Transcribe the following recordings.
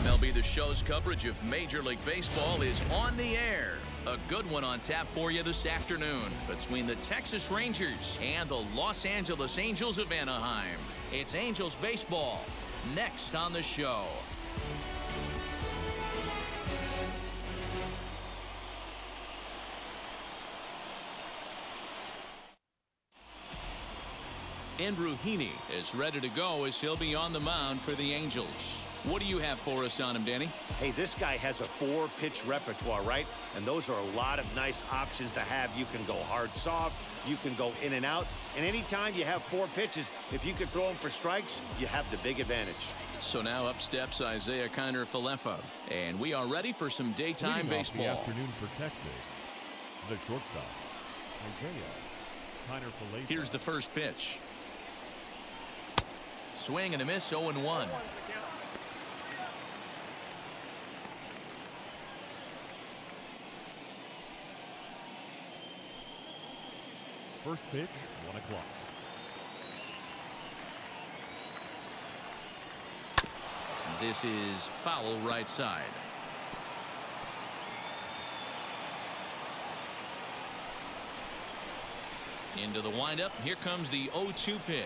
MLB The Show's coverage of Major League Baseball is on the air. A good one on tap for you this afternoon between the Texas Rangers and the Los Angeles Angels of Anaheim. It's Angels baseball next on the show. Andrew Heaney is ready to go as he'll be on the mound for the Angels. What do you have for us on him, Danny? Hey, this guy has a 4-pitch repertoire, right? And those are a lot of nice options to have. You can go hard, soft. You can go in and out. And anytime you have 4 pitches, if you can throw them for strikes, you have the big advantage. So now up steps Isaiah Kiner-Falefa. And we are ready for some daytime baseball. The afternoon for Texas, the shortstop, Isaiah Kiner-Falefa. Here's the first pitch. Swing and a miss, 0-1. First pitch, 1 o'clock. This is foul right side. Into the windup. Here comes the 0-2 pitch.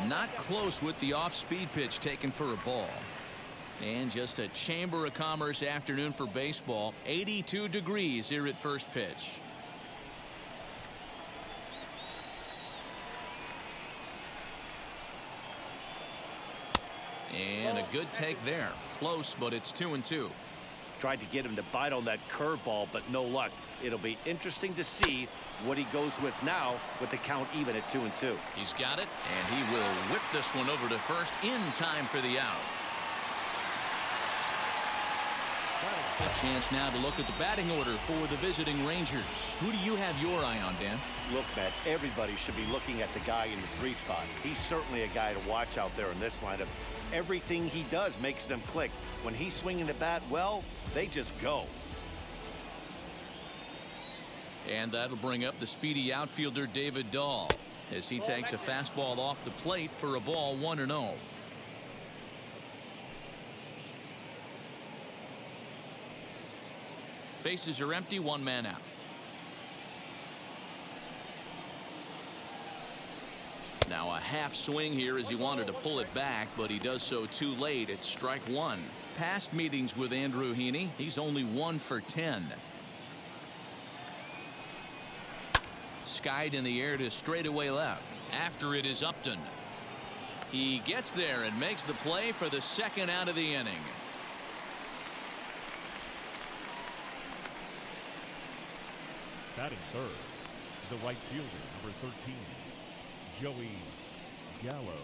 Not close with the off-speed pitch taken for a ball. And just a Chamber of Commerce afternoon for baseball. 82 degrees here at first pitch. And a good take there. Close, but it's 2-2. Tried to get him to bite on that curveball, but no luck. It'll be interesting to see what he goes with now with the count even at 2-2. He's got it, and he will whip this one over to first in time for the out. A chance now to look at the batting order for the visiting Rangers. Who do you have your eye on, Dan? Look, Matt, everybody should be looking at the guy in the 3 spot. He's certainly a guy to watch out there in this lineup. Everything he does makes them click. When he's swinging the bat well, they just go. And that'll bring up the speedy outfielder David Dahl as he takes a fastball off the plate for a ball 1-0. Bases are empty, 1 man out. Now a half swing here as he wanted to pull it back, but he does so too late. It's strike 1. Past meetings with Andrew Heaney, he's only 1 for 10. Skied in the air to straightaway left. After it is Upton. He gets there and makes the play for the second out of the inning. Batting third, the right fielder, number 13, Joey Gallo.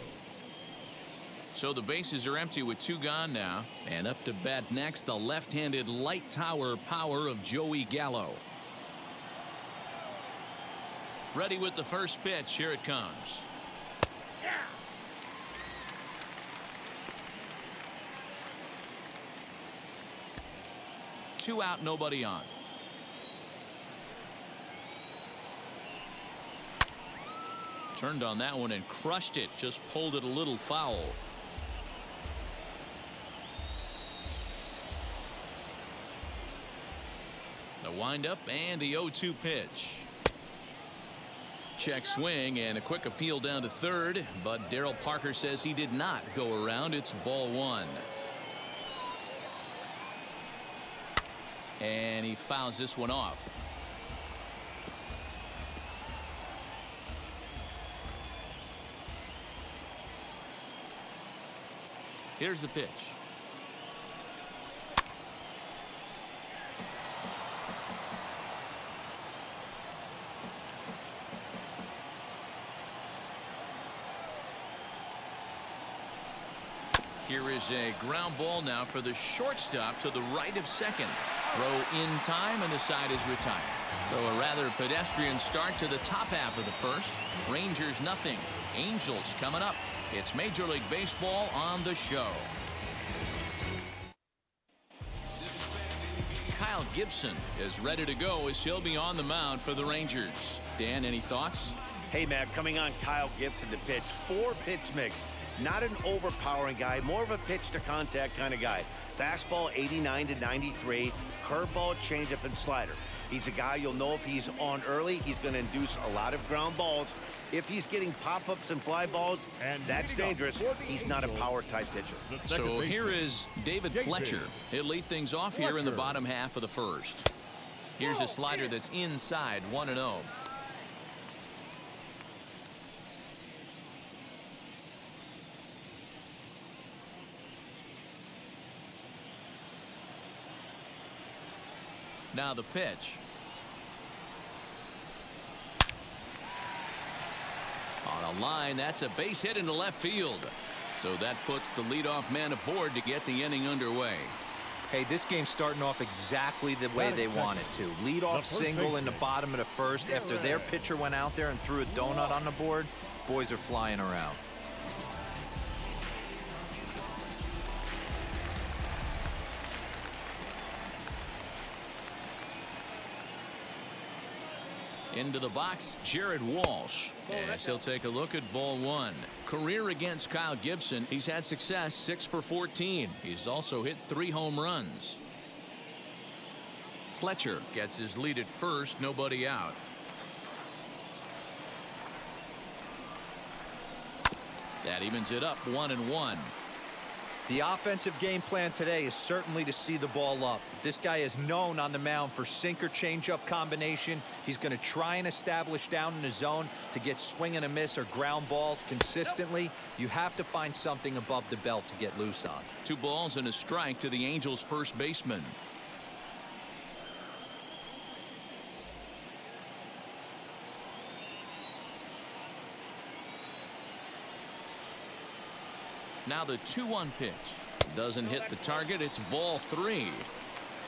So the bases are empty with 2 gone now. And up to bat next, the left-handed light tower power of Joey Gallo. Ready with the first pitch. Here it comes. Yeah. 2 out, nobody on. Turned on that one and crushed it. Just pulled it a little foul. The windup and the 0-2 pitch. Check swing and a quick appeal down to third, but Darryl Parker says he did not go around. It's ball 1. And he fouls this one off. Here's the pitch. Here is a ground ball now for the shortstop to the right of second. Throw in time and the side is retired. So a rather pedestrian start to the top half of the first. Rangers nothing. Angels coming up. It's Major League Baseball on the show. Kyle Gibson is ready to go as he'll be on the mound for the Rangers. Dan, any thoughts? Hey, Matt, coming on Kyle Gibson to pitch. 4-pitch mix. Not an overpowering guy, more of a pitch-to-contact kind of guy. Fastball 89 to 93, curveball, changeup, and slider. He's a guy you'll know if he's on early, he's going to induce a lot of ground balls. If he's getting pop-ups and fly balls, that's dangerous. He's not a power-type pitcher. So here is David Fletcher. He'll lead things off here in the bottom half of the first. Here's a slider that's inside, 1-0. Now the pitch. On a line, that's a base hit into left field. So that puts the leadoff man aboard to get the inning underway. Hey, this game's starting off exactly the way they want it to. Leadoff single in the bottom of the first after their pitcher went out there and threw a donut on the board. Boys are flying around. Into the box, Jared Walsh. Yes, he'll take a look at ball one. Career against Kyle Gibson. He's had success, 6 for 14. He's also hit 3 home runs. Fletcher gets his lead at first, nobody out. That evens it up, 1-1. The offensive game plan today is certainly to see the ball up. This guy is known on the mound for sinker changeup combination. He's going to try and establish down in the zone to get swing and a miss or ground balls consistently. You have to find something above the belt to get loose on. 2 balls and a strike to the Angels' first baseman. Now the 2-1 pitch. Doesn't hit the target. It's ball 3.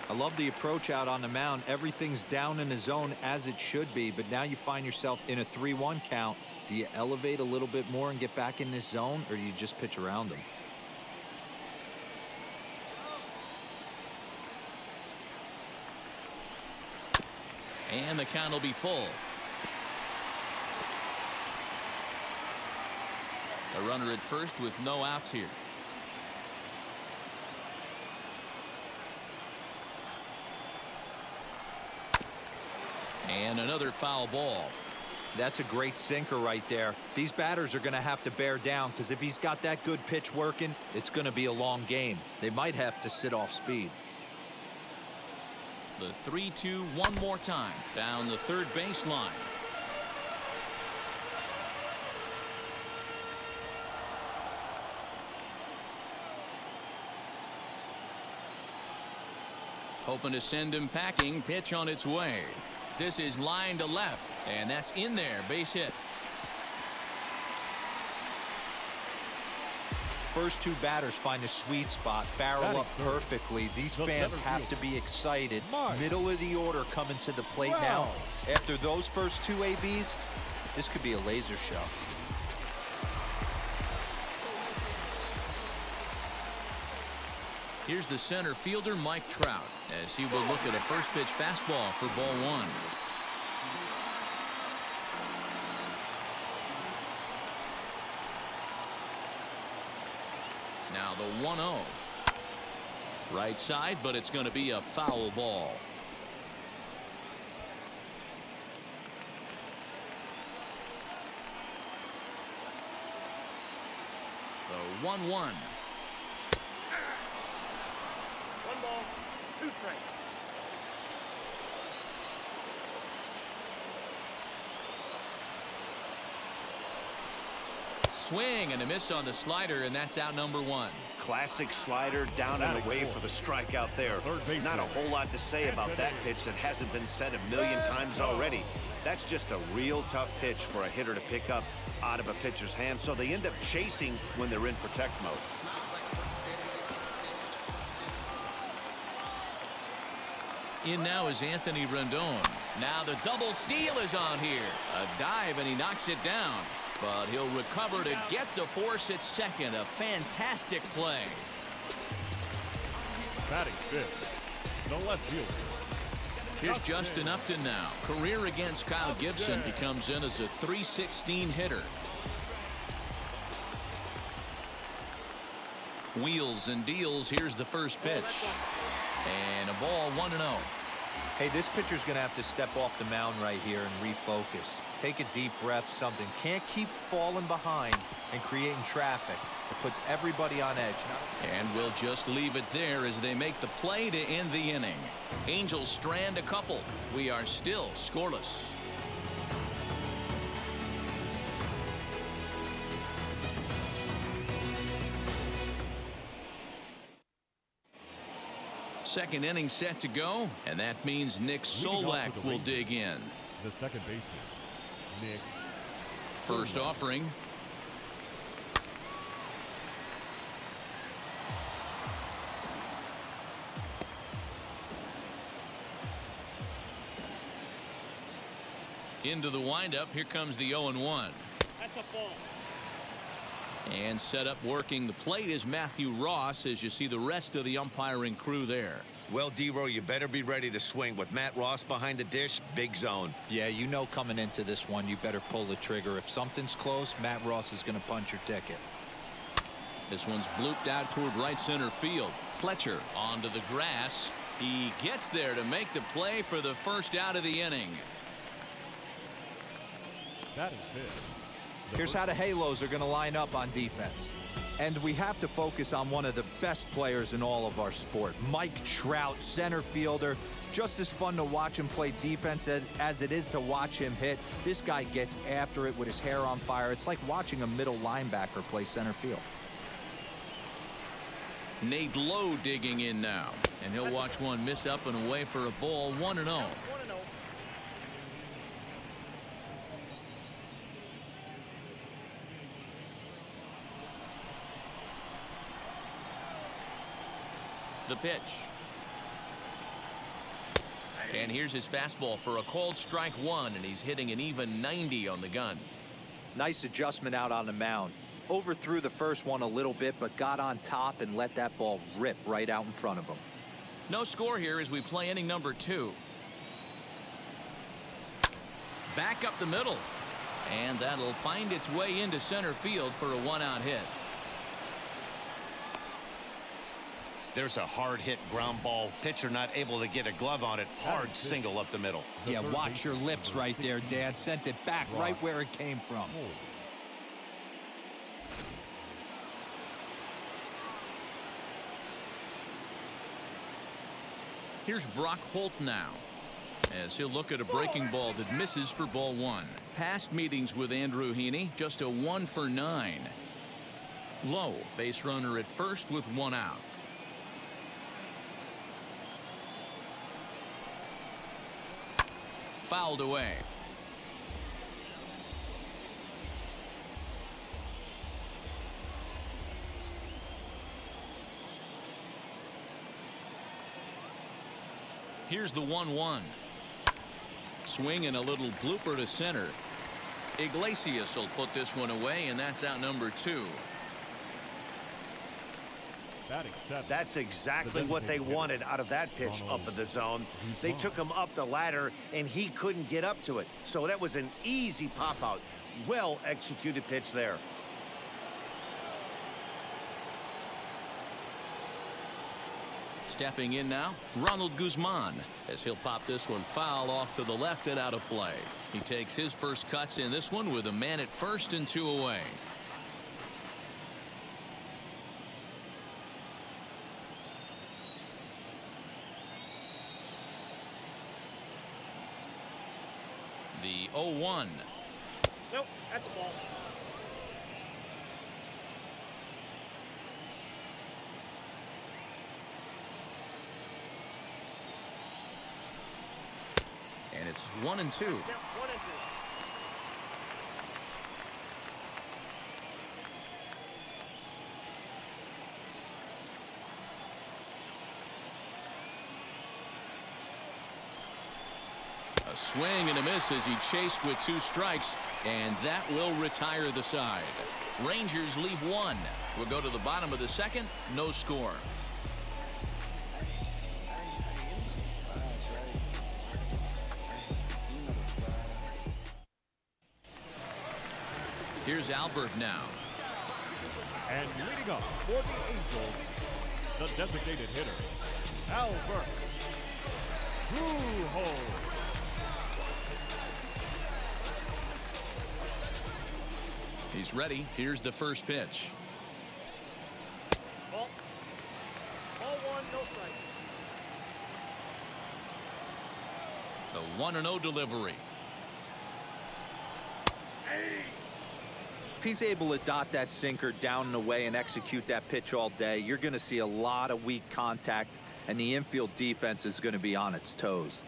I love the approach out on the mound. Everything's down in the zone as it should be, but now you find yourself in a 3-1 count. Do you elevate a little bit more and get back in this zone, or do you just pitch around them? And the count will be full. A runner at first with no outs here. And another foul ball. That's a great sinker right there. These batters are going to have to bear down because if he's got that good pitch working, it's going to be a long game. They might have to sit off speed. The 3-2 one more time down the third baseline. Hoping to send him packing. Pitch on its way. This is line to left, and that's in there. Base hit. First 2 batters find a sweet spot, barrel up perfectly. These fans have to be excited. Middle of the order coming to the plate now. After those first 2 ABs, this could be a laser show. Here's the center fielder, Mike Trout, as he will look at a first pitch fastball for ball 1. Now the 1-0. Right side, but it's going to be a foul ball. The 1-1. 1 ball, 2 strikes. Swing and a miss on the slider, and that's out number 1. Classic slider down and away for the strikeout there. Not a whole lot to say about that pitch that hasn't been said a million times already. That's just a real tough pitch for a hitter to pick up out of a pitcher's hand, so they end up chasing when they're in protect mode. In now is Anthony Rendon. Now the double steal is on here. A dive, and he knocks it down. But he'll recover to get the force at second. A fantastic play. Batting fifth, the left fielder, Here's Justin Upton now. Career against Kyle Gibson. He comes in as a .316 hitter. Wheels and deals. Here's the first pitch. And a ball 1-0. Hey, this pitcher's going to have to step off the mound right here and refocus. Take a deep breath, something. Can't keep falling behind and creating traffic. It puts everybody on edge. And we'll just leave it there as they make the play to end the inning. Angels strand a couple. We are still scoreless. Second inning set to go, and that means Nick Solak will dig in. The second baseman, Nick. First offering. Into the windup. Here comes the 0-1. That's a ball. And set up working the plate is Matthew Ross, as you see the rest of the umpiring crew there. Well, D-Row, you better be ready to swing. With Matt Ross behind the dish, big zone. Yeah, you know coming into this one, you better pull the trigger. If something's close, Matt Ross is going to punch your ticket. This one's blooped out toward right center field. Fletcher onto the grass. He gets there to make the play for the first out of the inning. That is fifth. Here's how the Halos are going to line up on defense. And we have to focus on one of the best players in all of our sport. Mike Trout, center fielder. Just as fun to watch him play defense as it is to watch him hit. This guy gets after it with his hair on fire. It's like watching a middle linebacker play center field. Nate Lowe digging in now. And he'll watch one miss up and away for a ball. 1-0. The pitch. And here's his fastball for a called strike one, and he's hitting an even 90 on the gun. Nice adjustment out on the mound. Overthrew the first one a little bit, but got on top and let that ball rip right out in front of him. No score here as we play inning number 2. Back up the middle. And that'll find its way into center field for a 1-out hit. There's a hard hit ground ball. Pitcher not able to get a glove on it. Hard single up the middle. Yeah, watch your lips right there, Dad. Sent it back right where it came from. Here's Brock Holt now, as he'll look at a breaking ball that misses for ball 1. Past meetings with Andrew Heaney, just a 1 for 9. Low, base runner at first with 1 out. Fouled away. Here's the 1-1. Swing and a little blooper to center. Iglesias will put this one away, and that's out number 2. That's exactly what they wanted out of that pitch up in the zone. They took him up the ladder, and he couldn't get up to it. So that was an easy pop-out. Well-executed pitch there. Stepping in now, Ronald Guzman, as he'll pop this one foul off to the left and out of play. He takes his first cuts in this one with a man at first and 2 away. The 0-1. Nope, that's a ball. And it's 1 and 2. Yep, 1 and 2. A swing and a miss as he chased with 2 strikes, and that will retire the side. Rangers leave 1. We'll go to the bottom of the second. No score. Here's Albert now. And leading up for the Angels, the designated hitter, Albert Pujols. He's ready. Here's the first pitch. Ball. Ball one, no strike. The 1-0 delivery. If he's able to dot that sinker down and away and execute that pitch all day, you're going to see a lot of weak contact, and the infield defense is going to be on its toes.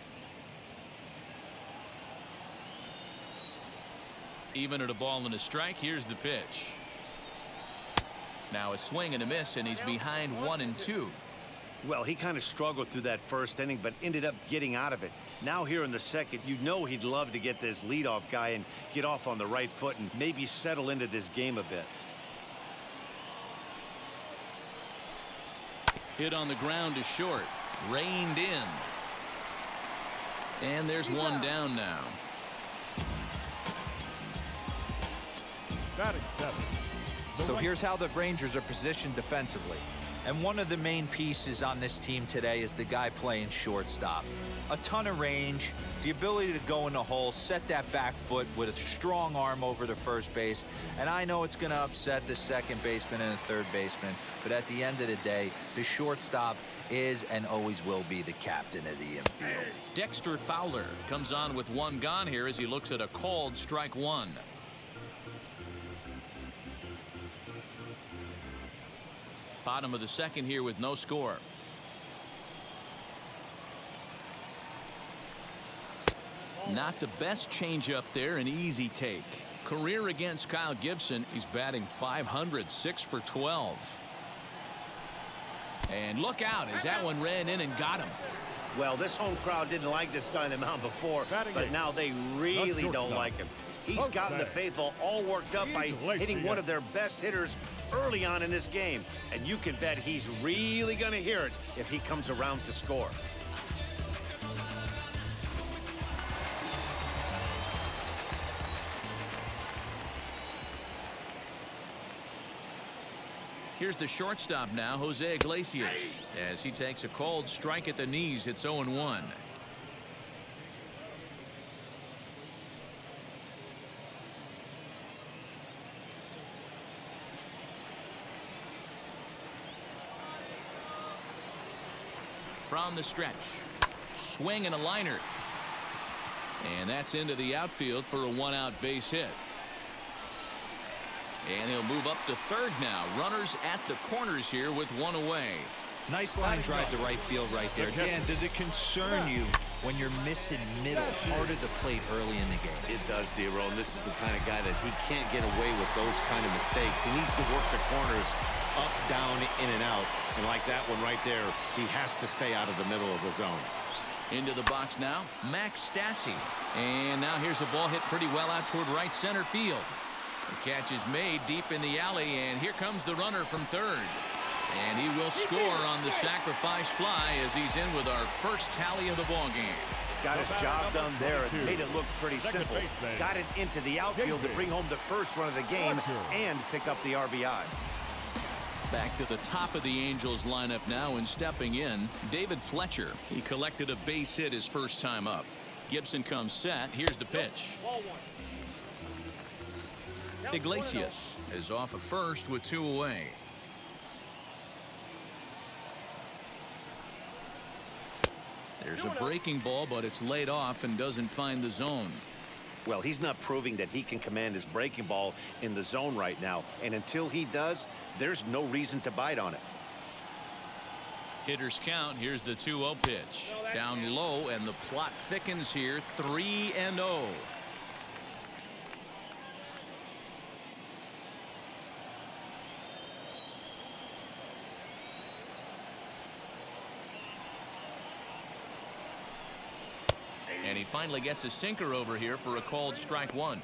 Even at a ball and a strike, here's the pitch. Now a swing and a miss, and he's behind 1-2. Well, he kind of struggled through that first inning, but ended up getting out of it. Now here in the second, you know he'd love to get this leadoff guy and get off on the right foot and maybe settle into this game a bit. Hit on the ground to short. Reined in. And there's one down now. Batting seventh. So here's how the Rangers are positioned defensively. And one of the main pieces on this team today is the guy playing shortstop. A ton of range, the ability to go in the hole, set that back foot with a strong arm over the first base. And I know it's going to upset the second baseman and the third baseman, but at the end of the day, the shortstop is and always will be the captain of the infield. Dexter Fowler comes on with one gone here as he looks at a called strike one. Bottom of the second here with no score. Not the best changeup there, an easy take. Career against Kyle Gibson. He's batting .500, 6 for 12. And look out as that one ran in and got him. Well, this home crowd didn't like this guy on the mound before, but now they really don't like him. He's gotten the faithful all worked up by hitting one of their best hitters early on in this game. And you can bet he's really going to hear it if he comes around to score. Here's the shortstop now, Jose Iglesias, as he takes a called strike at the knees. It's 0-1. From the stretch, swing and a liner, and that's into the outfield for a one-out base hit. And he'll move up to third now. Runners at the corners here with one away. Nice line drive to right field right there. Dan, does it concern you when you're missing middle hard at the plate early in the game? It does, D-Roll, and this is the kind of guy that he can't get away with those kind of mistakes. He needs to work the corners up, down, in and out. And like that one right there, he has to stay out of the middle of the zone. Into the box now, Max Stassi. And now here's a ball hit pretty well out toward right center field. The catch is made deep in the alley, and here comes the runner from third. And he will score on the sacrifice fly as he's in with our first tally of the ball game. Got his job done there and made it look pretty simple. Got it into the outfield to bring home the first run of the game and pick up the RBI. Back to the top of the Angels lineup now, and stepping in, David Fletcher. He collected a base hit his first time up. Gibson comes set. Here's the pitch. Iglesias is off of first with two away. There's a breaking ball, but it's laid off and doesn't find the zone. Well, he's not proving that he can command his breaking ball in the zone right now. And until he does, there's no reason to bite on it. Hitters count. Here's the 2-0 pitch. Down low, and the plot thickens here. 3-0. And he finally gets a sinker over here for a called strike one.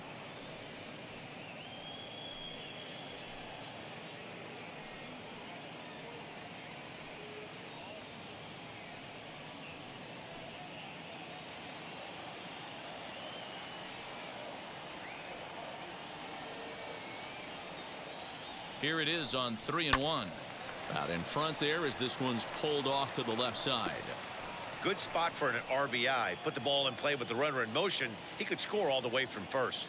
Here it is on 3-1. Out in front there as this one's pulled off to the left side. Good spot for an RBI. Put the ball in play with the runner in motion. He could score all the way from first.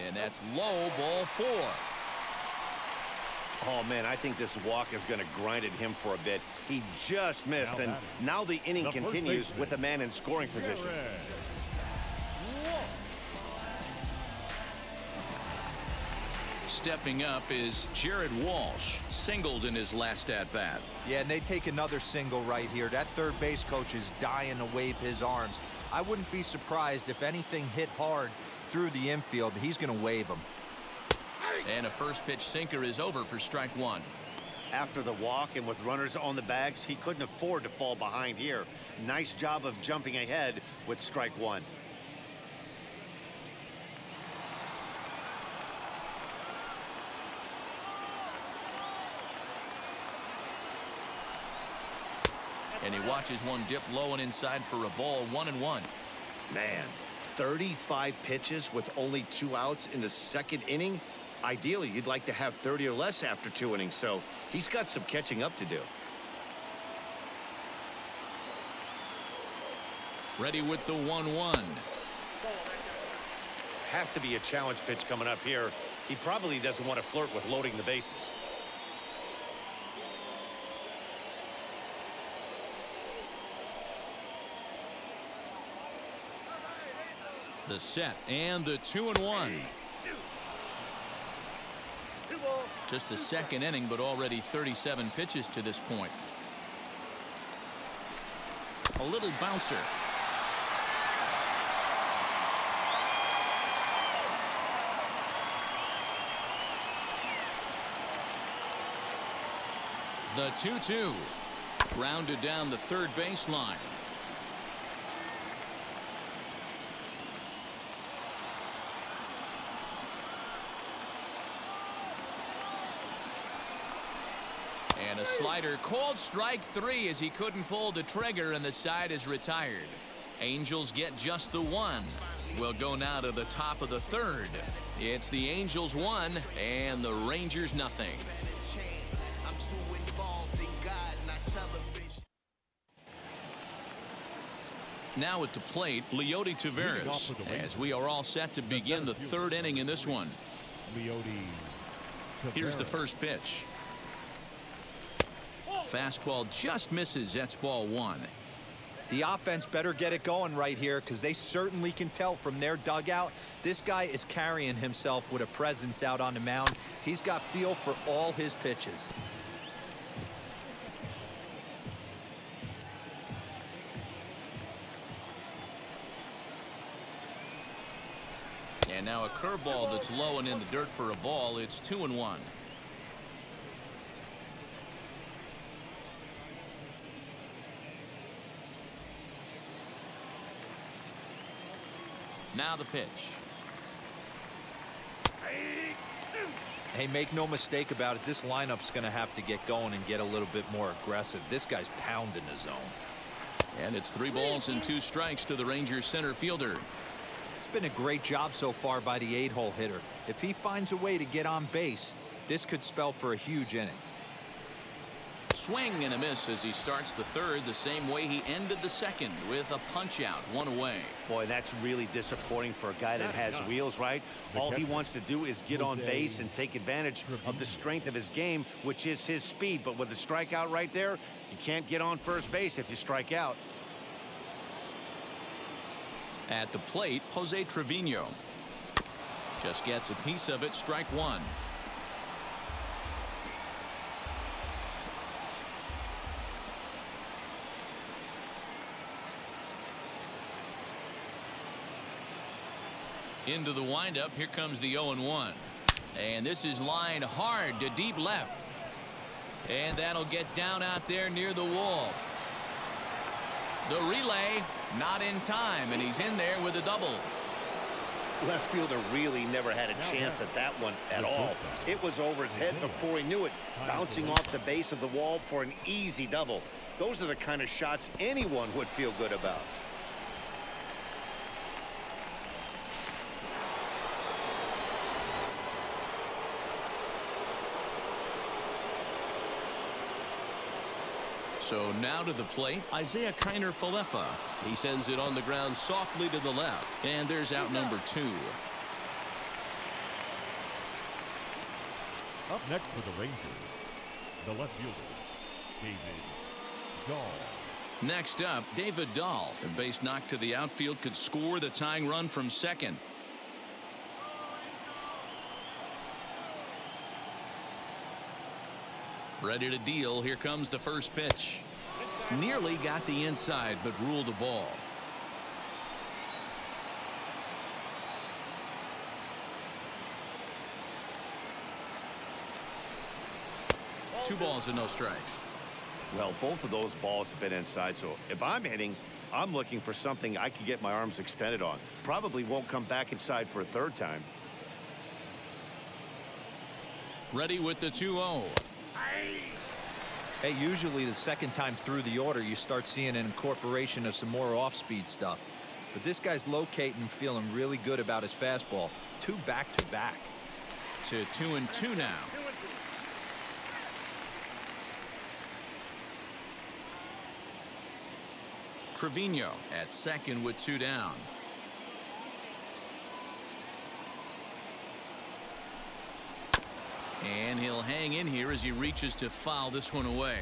And that's low, ball 4. Oh, man, I think this walk is going to grind at him for a bit. He just missed, and now the inning continues with a man in scoring position. Stepping up is Jared Walsh, singled in his last at-bat. Yeah, and they take another single right here. That third base coach is dying to wave his arms. I wouldn't be surprised if anything hit hard through the infield. He's going to wave them. And a first pitch sinker is over for strike 1. After the walk and with runners on the bags, he couldn't afford to fall behind here. Nice job of jumping ahead with strike 1. And he watches one dip low and inside for a ball, 1-1. Man, 35 pitches with only 2 outs in the second inning. Ideally, you'd like to have 30 or less after 2 innings, so he's got some catching up to do. Ready with the 1-1. Has to be a challenge pitch coming up here. He probably doesn't want to flirt with loading the bases. The set and the 2-1. Just the second inning, but already 37 pitches to this point. A little bouncer. The 2-2. Grounded down the third baseline. And a slider called strike 3 as he couldn't pull the trigger and the side is retired. Angels get just the 1. We'll go now to the top of the third. It's the Angels 1 and the Rangers nothing. Now at the plate, Leody Taveras, as we are all set to begin the third inning in this one. Here's the first pitch. Fastball just misses. That's ball 1. The offense better get it going right here because they certainly can tell from their dugout. This guy is carrying himself with a presence out on the mound. He's got feel for all his pitches. And now a curveball that's low and in the dirt for a ball. It's 2-1. Now the pitch. Hey, make no mistake about it. This lineup's going to have to get going and get a little bit more aggressive. This guy's pounding the zone. And it's 3 balls and 2 strikes to the Rangers center fielder. It's been a great job so far by the 8-hole hitter. If he finds a way to get on base, this could spell for a huge inning. Swing and a miss as he starts the third the same way he ended the second with a punch out, 1 away. Boy, that's really disappointing for a guy that has wheels, right? All he wants to do is get on base and take advantage of the strength of his game, which is his speed. But with a strikeout right there, you can't get on first base if you strike out. At the plate, Jose Trevino just gets a piece of it. Strike 1. Into the windup. Here comes the 0-1. And this is lined hard to deep left. And that'll get down out there near the wall. The relay not in time, and he's in there with a double. Left fielder really never had a chance at that one at all. It was over his head before he knew it, bouncing off the base of the wall for an easy double. Those are the kind of shots anyone would feel good about. So now to the plate, Isaiah Kiner-Falefa. He sends it on the ground softly to the left. And there's out number 2. Up next for the Rangers, the left fielder, David Dahl. Next up, David Dahl. A base knock to the outfield could score the tying run from second. Ready to deal. Here comes the first pitch. Nearly got the inside, but ruled a ball. Two balls and no strikes. Well, both of those balls have been inside, so if I'm hitting, I'm looking for something I can get my arms extended on. Probably won't come back inside for a third time. Ready with the 2-0. Hey, usually the second time through the order, you start seeing an incorporation of some more off-speed stuff. But this guy's locating and feeling really good about his fastball. 2 back-to-back. To 2-2 now. Trevino at second with 2 down. And he'll hang in here as he reaches to foul this one away.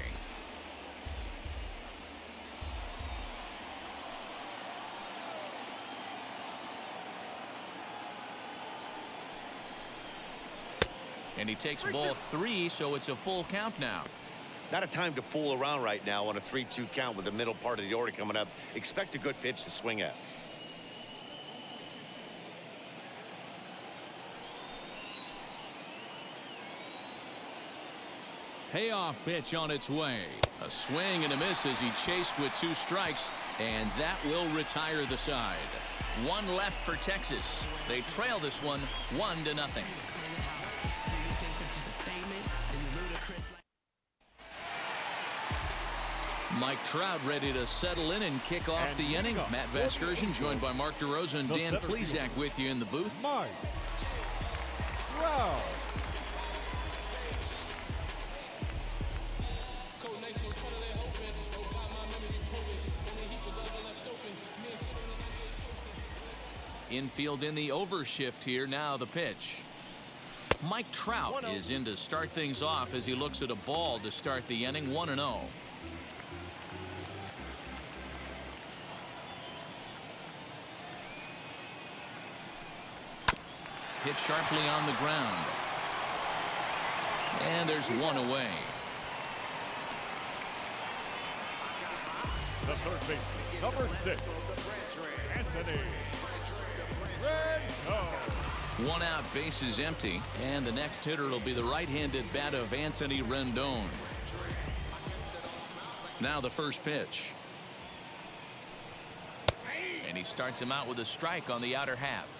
And he takes ball 3, so it's a full count now. Not a time to fool around right now on a 3-2 count with the middle part of the order coming up. Expect a good pitch to swing at. Payoff pitch on its way. A swing and a miss as he chased with 2 strikes, and that will retire the side. 1 left for Texas. They trail this one 1-0. Mike Trout ready to settle in and kick off the inning. Matt Vasgersian joined by Mark DeRosa and Dan Plesac with you in the booth. Mike Trout. Infield in the overshift here. Now the pitch. Mike Trout is in to start things off as he looks at a ball to start the inning. 1-0. Hit sharply on the ground. And there's 1 away. The third baseman, number 6, Anthony Rendon. 1 out, base is empty, and the next hitter will be the right-handed bat of Anthony Rendon. Now the first pitch. And he starts him out with a strike on the outer half.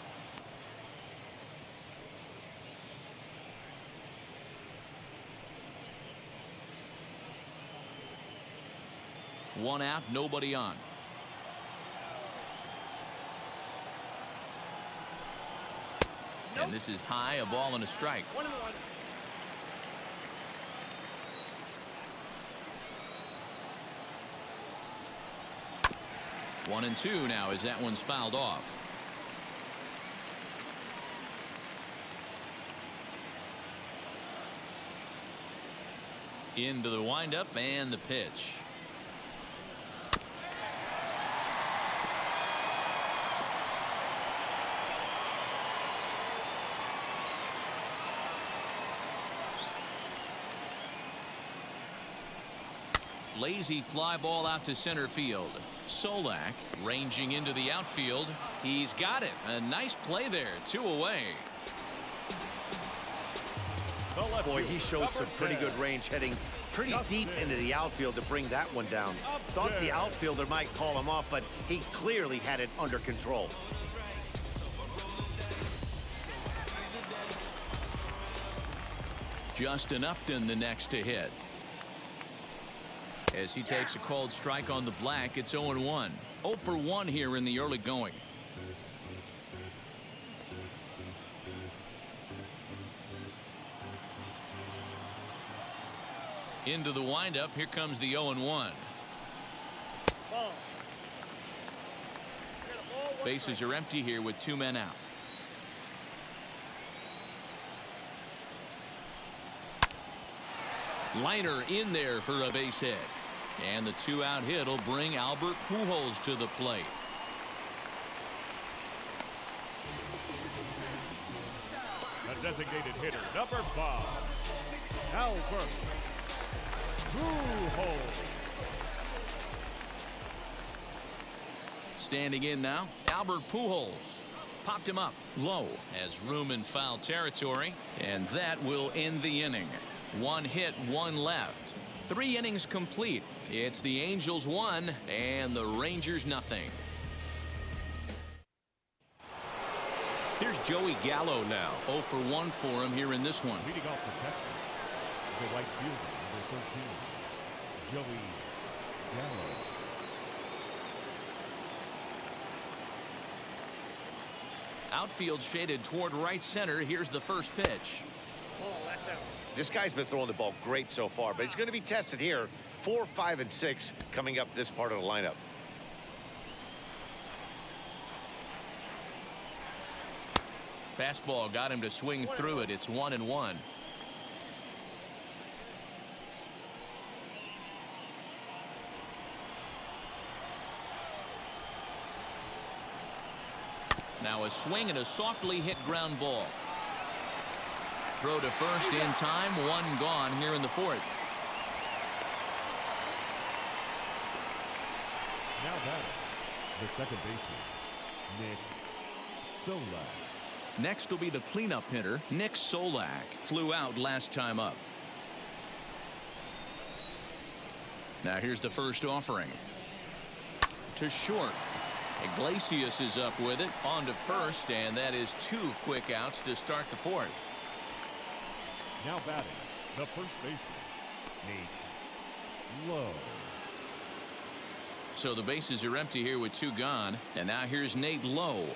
One out, nobody on. And this is high, a ball and a strike. 1-2 now as that one's fouled off. Into the windup and the pitch. Lazy fly ball out to center field. Solak ranging into the outfield. He's got it. A nice play there. 2 away. Boy, he showed some pretty good range heading pretty deep into the outfield to bring that one down. Thought the outfielder might call him off, but he clearly had it under control. Justin Upton the next to hit. As he takes a called strike on the black, it's 0-1. 0 for 1 here in the early going. Into the windup. Here comes the 0-1. Ball. Bases are empty here with 2 men out. Liner in there for a base hit. And the 2-out hit will bring Albert Pujols to the plate. The designated hitter, number 5, Albert Pujols. Standing in now, Albert Pujols. Popped him up low, has room in foul territory, and that will end the inning. 1 hit, 1 left. 3 innings complete. It's the Angels 1 and the Rangers nothing. Here's Joey Gallo now. 0 for 1 for him here in this one. Leading off the Texans, the right fielder, number 13, Joey Gallo. Outfield shaded toward right center. Here's the first pitch. This guy's been throwing the ball great so far, but he's going to be tested here. 4, 5, and 6 coming up this part of the lineup. Fastball got him to swing through it. It's 1-1. Now a swing and a softly hit ground ball. Throw to first in time. 1 gone here in the 4th. Now batting, the second baseman, Nick Solak. Next will be the cleanup hitter, Nick Solak. Flew out last time up. Now here's the first offering. To short. Iglesias is up with it. On to first, and that is 2 quick outs to start the 4th. Now batting, the first baseman, Nate Lowe. So the bases are empty here with 2 gone, and now here's Nate Lowe.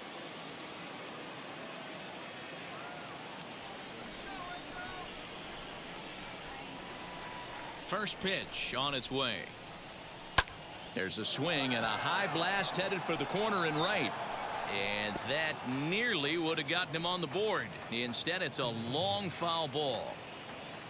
First pitch on its way. There's a swing and a high blast headed for the corner and right. And that nearly would have gotten him on the board. Instead, it's a long foul ball.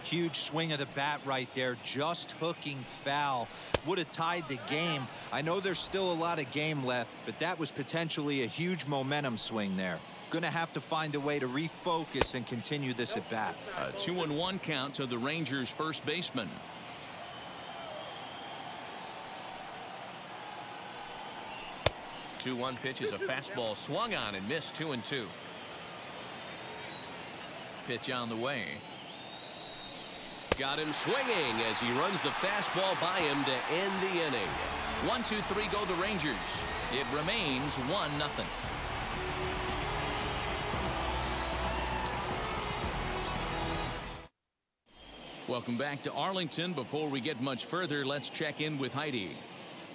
Huge swing of the bat right there, just hooking foul. Would have tied the game. I know there's still a lot of game left, but that was potentially a huge momentum swing there. Gonna have to find a way to refocus and continue this at bat. A 2-1 count to the Rangers' first baseman. The 2-1 pitch is a fastball swung on and missed. 2-2. Pitch on the way. Got him swinging as he runs the fastball by him to end the inning. 1-2-3 go the Rangers. It remains 1-0. Welcome back to Arlington. Before we get much further, let's check in with Heidi.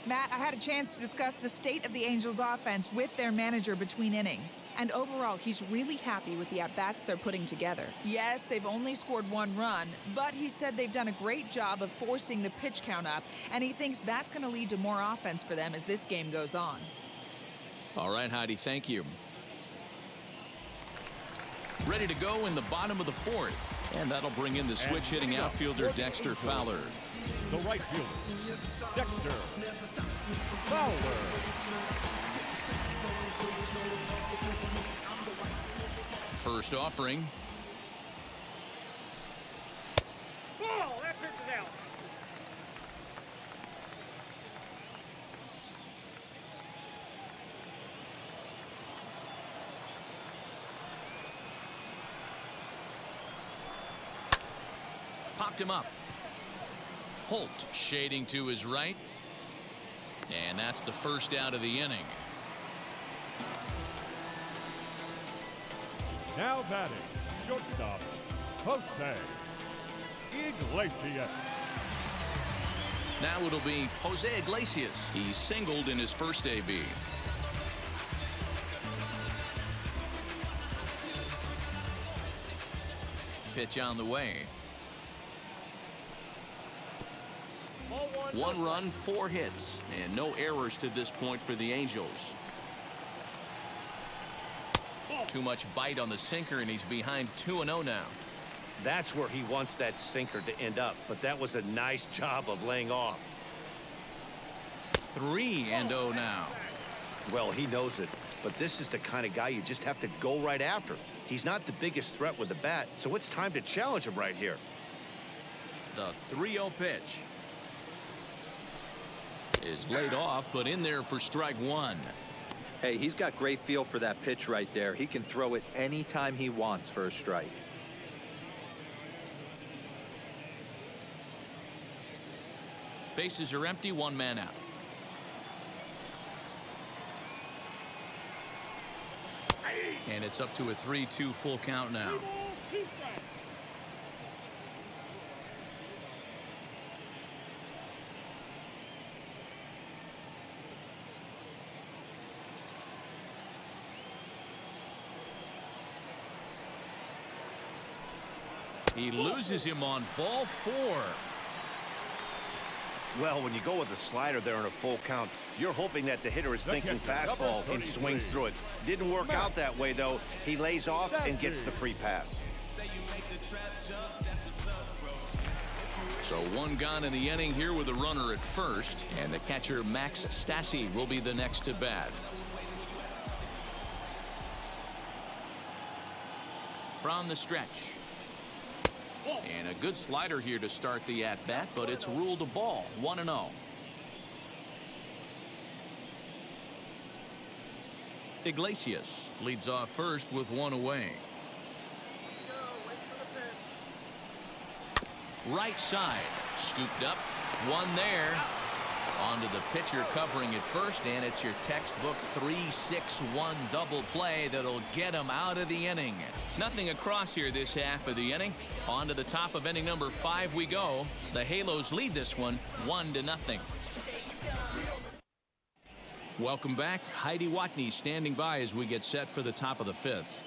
Matt, I had a chance to discuss the state of the Angels offense with their manager between innings. And overall, he's really happy with the at-bats they're putting together. Yes, they've only scored 1 run, but he said they've done a great job of forcing the pitch count up, and he thinks that's going to lead to more offense for them as this game goes on. All right, Heidi, thank you. Ready to go in the bottom of the 4th. And that'll bring in the switch-hitting outfielder Dexter Fowler. The right fielder, Dexter Fowler. First offering. Ball. That pitch is out. Popped him up. Holt shading to his right. And that's the first out of the inning. Now batting, shortstop, Jose Iglesias. Now it'll be Jose Iglesias. He singled in his first AB. Pitch on the way. 1 run, 4 hits, and no errors to this point for the Angels. Too much bite on the sinker, and he's behind 2-0 now. That's where he wants that sinker to end up, but that was a nice job of laying off. 3-0 now. Well, he knows it, but this is the kind of guy you just have to go right after. He's not the biggest threat with the bat, so it's time to challenge him right here. The 3-0 pitch is laid off, but in there for strike 1. Hey, he's got great feel for that pitch right there. He can throw it anytime he wants for a strike. Bases are empty, 1 man out. And it's up to a 3-2 full count now. He loses him on ball 4. Well, when you go with a slider there in a full count, you're hoping that the hitter is thinking fastball and swings through it. Didn't work out that way, though. He lays off and gets the free pass. So 1 gone in the inning here with a runner at first, and the catcher Max Stassi will be the next to bat. From the stretch. And a good slider here to start the at-bat, but it's ruled a ball, 1-0. Iglesias leads off first with 1 away. Right side, scooped up, 1 there. Onto the pitcher covering at first, and it's your textbook 3-6-1 double play that'll get him out of the inning. Nothing across here this half of the inning. On to the top of inning number 5 we go. The Halos lead this one 1-0. Welcome back. Heidi Watney standing by as we get set for the top of the 5th.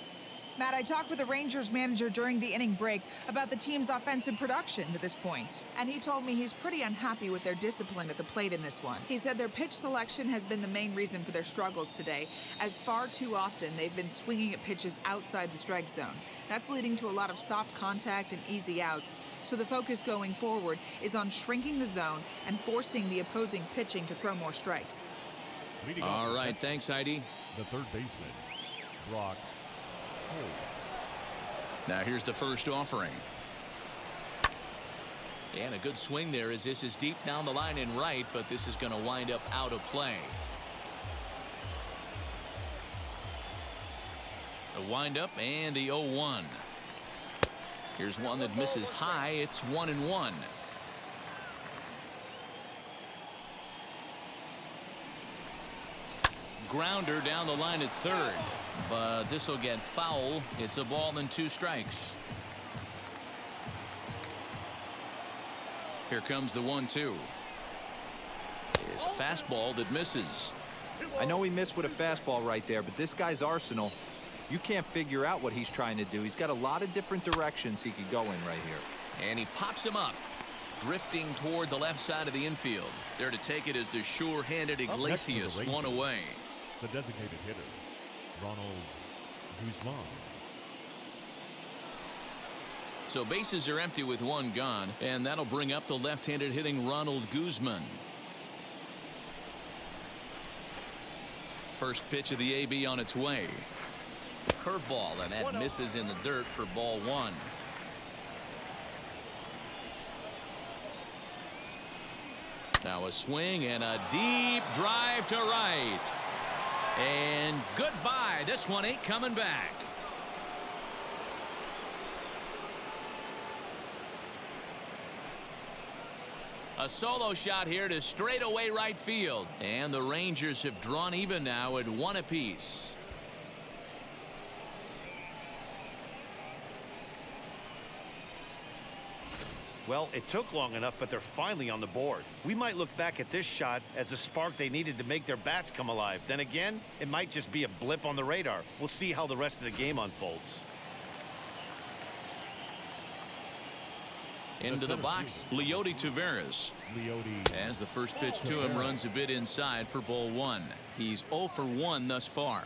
Matt, I talked with the Rangers manager during the inning break about the team's offensive production to this point, and he told me he's pretty unhappy with their discipline at the plate in this one. He said their pitch selection has been the main reason for their struggles today, as far too often they've been swinging at pitches outside the strike zone. That's leading to a lot of soft contact and easy outs, so the focus going forward is on shrinking the zone and forcing the opposing pitching to throw more strikes. All right, thanks, Heidi. The third baseman, Brock. Now here's the first offering. And a good swing there as this is deep down the line in right, but this is going to wind up out of play. The windup and the 0-1. Here's one that misses high. It's 1-1. Grounder down the line at third, but this will get foul. It's a ball and 2 strikes. Here comes the 1-2. It's a fastball that misses. I know he missed with a fastball right there, but this guy's arsenal, you can't figure out what he's trying to do. He's got a lot of different directions he could go in right here. And he pops him up, drifting toward the left side of the infield. There to take it is the sure-handed Iglesias, 1 away. The designated hitter, Ronald Guzman. So bases are empty with 1 gone, and that'll bring up the left-handed hitting Ronald Guzman. First pitch of the AB on its way. Curveball, and that misses in the dirt for ball 1. Now a swing and a deep drive to right. And goodbye. This one ain't coming back. A solo shot here to straightaway right field. And the Rangers have drawn even now at 1 apiece. Well, it took long enough, but they're finally on the board. We might look back at this shot as a spark they needed to make their bats come alive. Then again, it might just be a blip on the radar. We'll see how the rest of the game unfolds. Into the box, Leody Taveras. As the first pitch to him runs a bit inside for ball one. He's 0 for 1 thus far.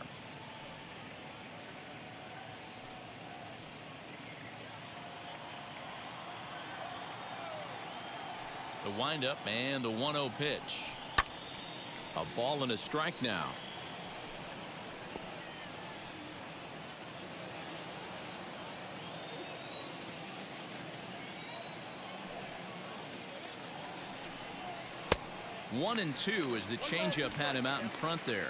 The windup and the 1-0 pitch. A ball and a strike now. One and two as the changeup had him out in front there.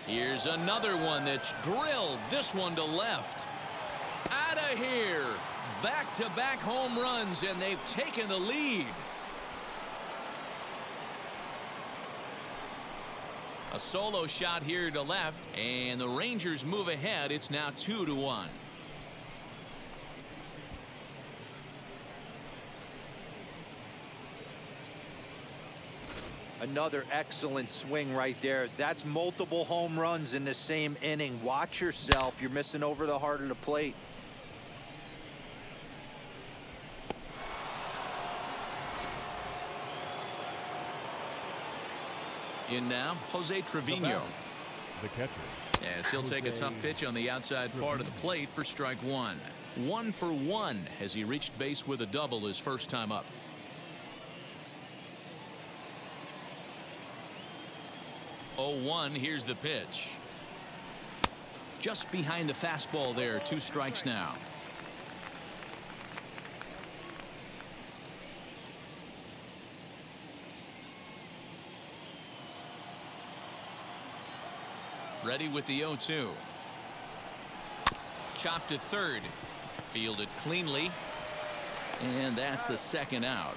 Here's another one that's drilled. This one to left. Out of here. Back-to-back home runs, and they've taken the lead. A solo shot here to left, and the Rangers move ahead. It's now 2-1. Another excellent swing right there. That's multiple home runs in the same inning. Watch yourself. You're missing over the heart of the plate. In now, Jose Trevino. The catcher. As he'll take a tough pitch on the outside part of the plate for strike one. 1 for 1 as he reached base with a double his first time up. Oh, 1, here's the pitch. Just behind the fastball there, 2 strikes now. Ready with the 0-2. Chopped to third. Fielded cleanly. And that's the second out.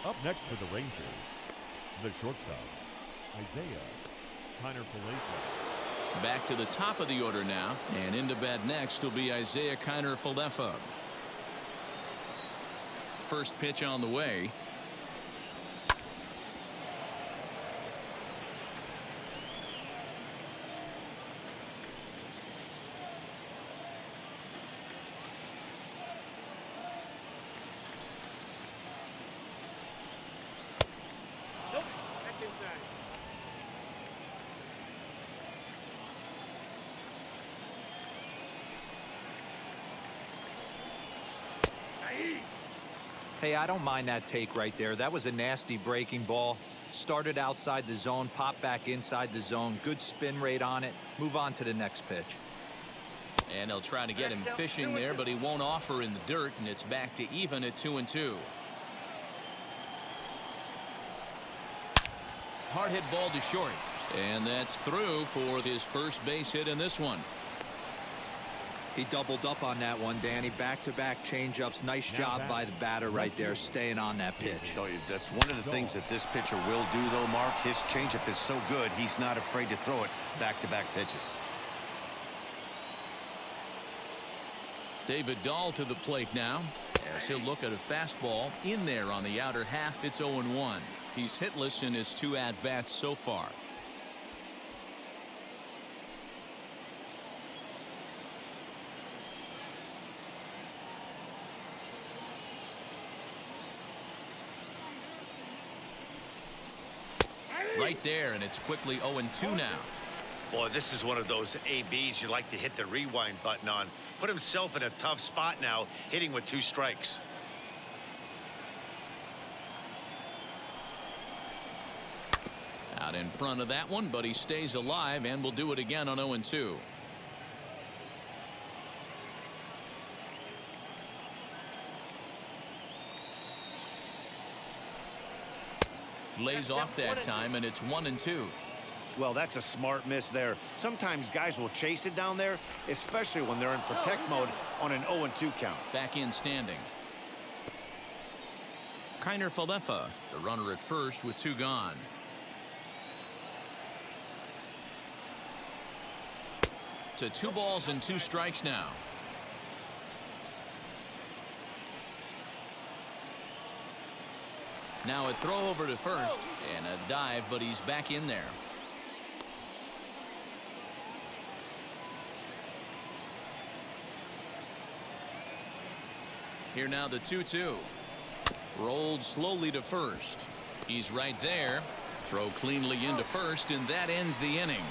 Up next for the Rangers, the shortstop, Isaiah Kiner-Falefa. Back to the top of the order now. And into bat next will be Isaiah Kiner-Falefa. First pitch on the way. Hey, I don't mind that take right there. That was a nasty breaking ball. Started outside the zone, popped back inside the zone. Good spin rate on it. Move on to the next pitch. And they'll try to get him fishing there, but he won't offer in the dirt, and it's back to even at 2-2. Hard hit ball to short. And that's through for his first base hit in this one. He doubled up on that one, Danny. Back-to-back changeups. Nice job by the batter right there, staying on that pitch. That's one of the things that this pitcher will do, though, Mark. His changeup is so good, he's not afraid to throw it back-to-back pitches. David Dahl to the plate now, as he'll look at a fastball in there on the outer half. It's 0-1. He's hitless in his 2 at-bats so far. Right there, and it's quickly 0-2 now. Boy, this is one of those ABs you like to hit the rewind button on. Put himself in a tough spot now, hitting with 2 strikes. Out in front of that one, but he stays alive and will do it again on 0-2. Lays off that time, and it's 1-2. Well, that's a smart miss there. Sometimes guys will chase it down there, especially when they're in protect mode on an 0-2 count. Back in standing. Kiner-Falefa, the runner at first with 2 gone. To 2 balls and 2 strikes now. Now a throw over to first and a dive, but he's back in there. Here now the 2-2. Rolled slowly to first. He's right there. Throw cleanly into first, and that ends the inning.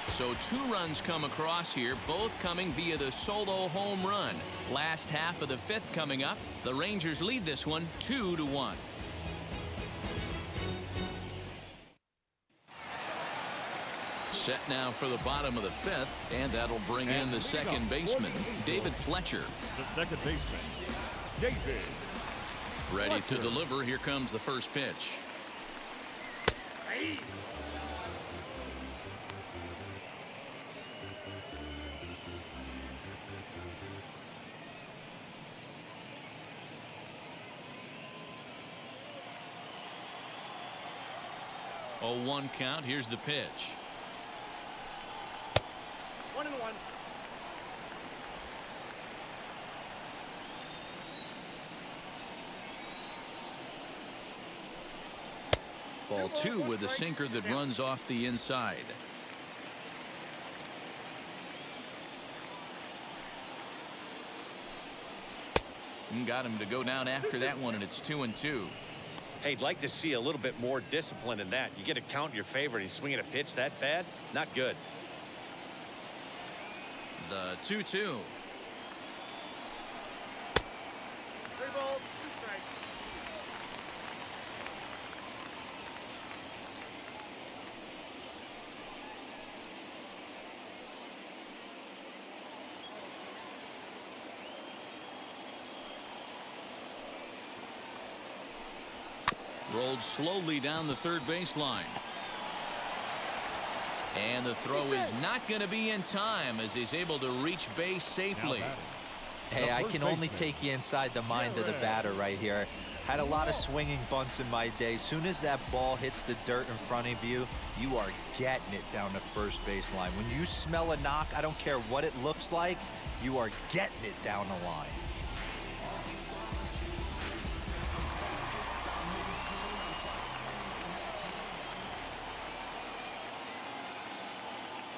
So 2 runs come across here, both coming via the solo home run. Last half of the 5th coming up. The Rangers lead this one 2-1. Set now for the bottom of the 5th, and that'll bring in the second baseman, David Fletcher. The second baseman, David. Ready to deliver. Here comes the first pitch. Hey. Oh, 1 count. Here's the pitch. 1-1. Ball 2 with a sinker that runs off the inside. And got him to go down after that one, and it's 2-2. Hey, I'd like to see a little bit more discipline in that. You get a count in your favor and he's swinging a pitch that bad? Not good. The 2-2. 3 balls, 2 strikes. Rolled slowly down the third baseline. And the throw is not going to be in time as he's able to reach base safely. Hey, I can only take you inside the mind of the batter right here. Had a lot of swinging bunts in my day. Soon as that ball hits the dirt in front of you, you are getting it down the first baseline. When you smell a knock, I don't care what it looks like, you are getting it down the line.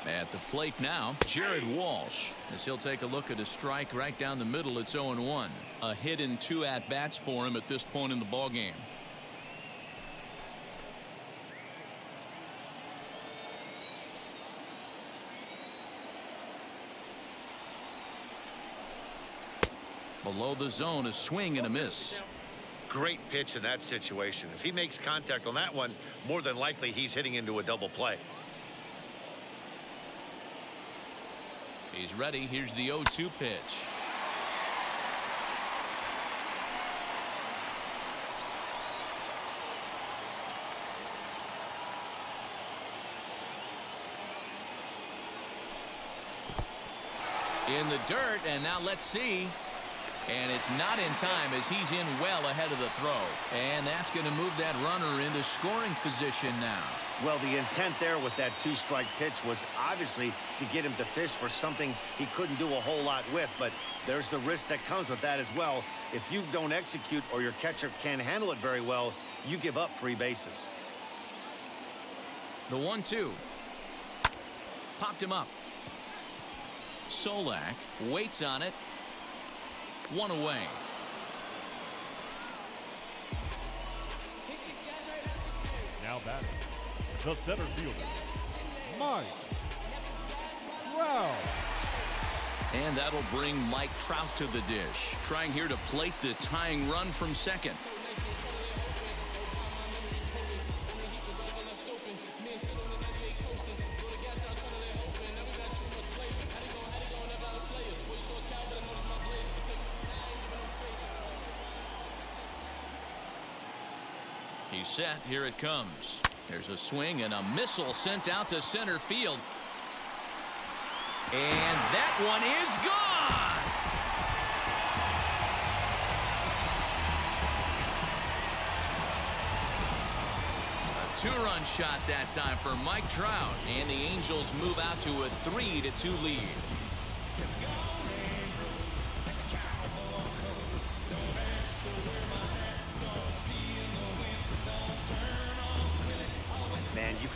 At the plate now, Jared Walsh, as he'll take a look at a strike right down the middle. It's 0-1. A hit and 2 at-bats for him at this point in the ballgame. Below the zone, a swing and a miss. Great pitch in that situation. If he makes contact on that one, more than likely he's hitting into a double play. He's ready. Here's the 0-2 pitch. In the dirt, and now let's see. And it's not in time as he's in well ahead of the throw. And that's going to move that runner into scoring position now. Well, the intent there with that 2-strike pitch was obviously to get him to fish for something he couldn't do a whole lot with, but there's the risk that comes with that as well. If you don't execute or your catcher can't handle it very well, you give up free bases. The 1-2. Popped him up. Solak waits on it. 1 away. Now batting, the center fielder, Mike Trout. And that'll bring Mike Trout to the dish, trying here to plate the tying run from second. He's set. Here it comes. There's a swing and a missile sent out to center field. And that one is gone. A 2-run shot that time for Mike Trout. And the Angels move out to a 3-2 lead.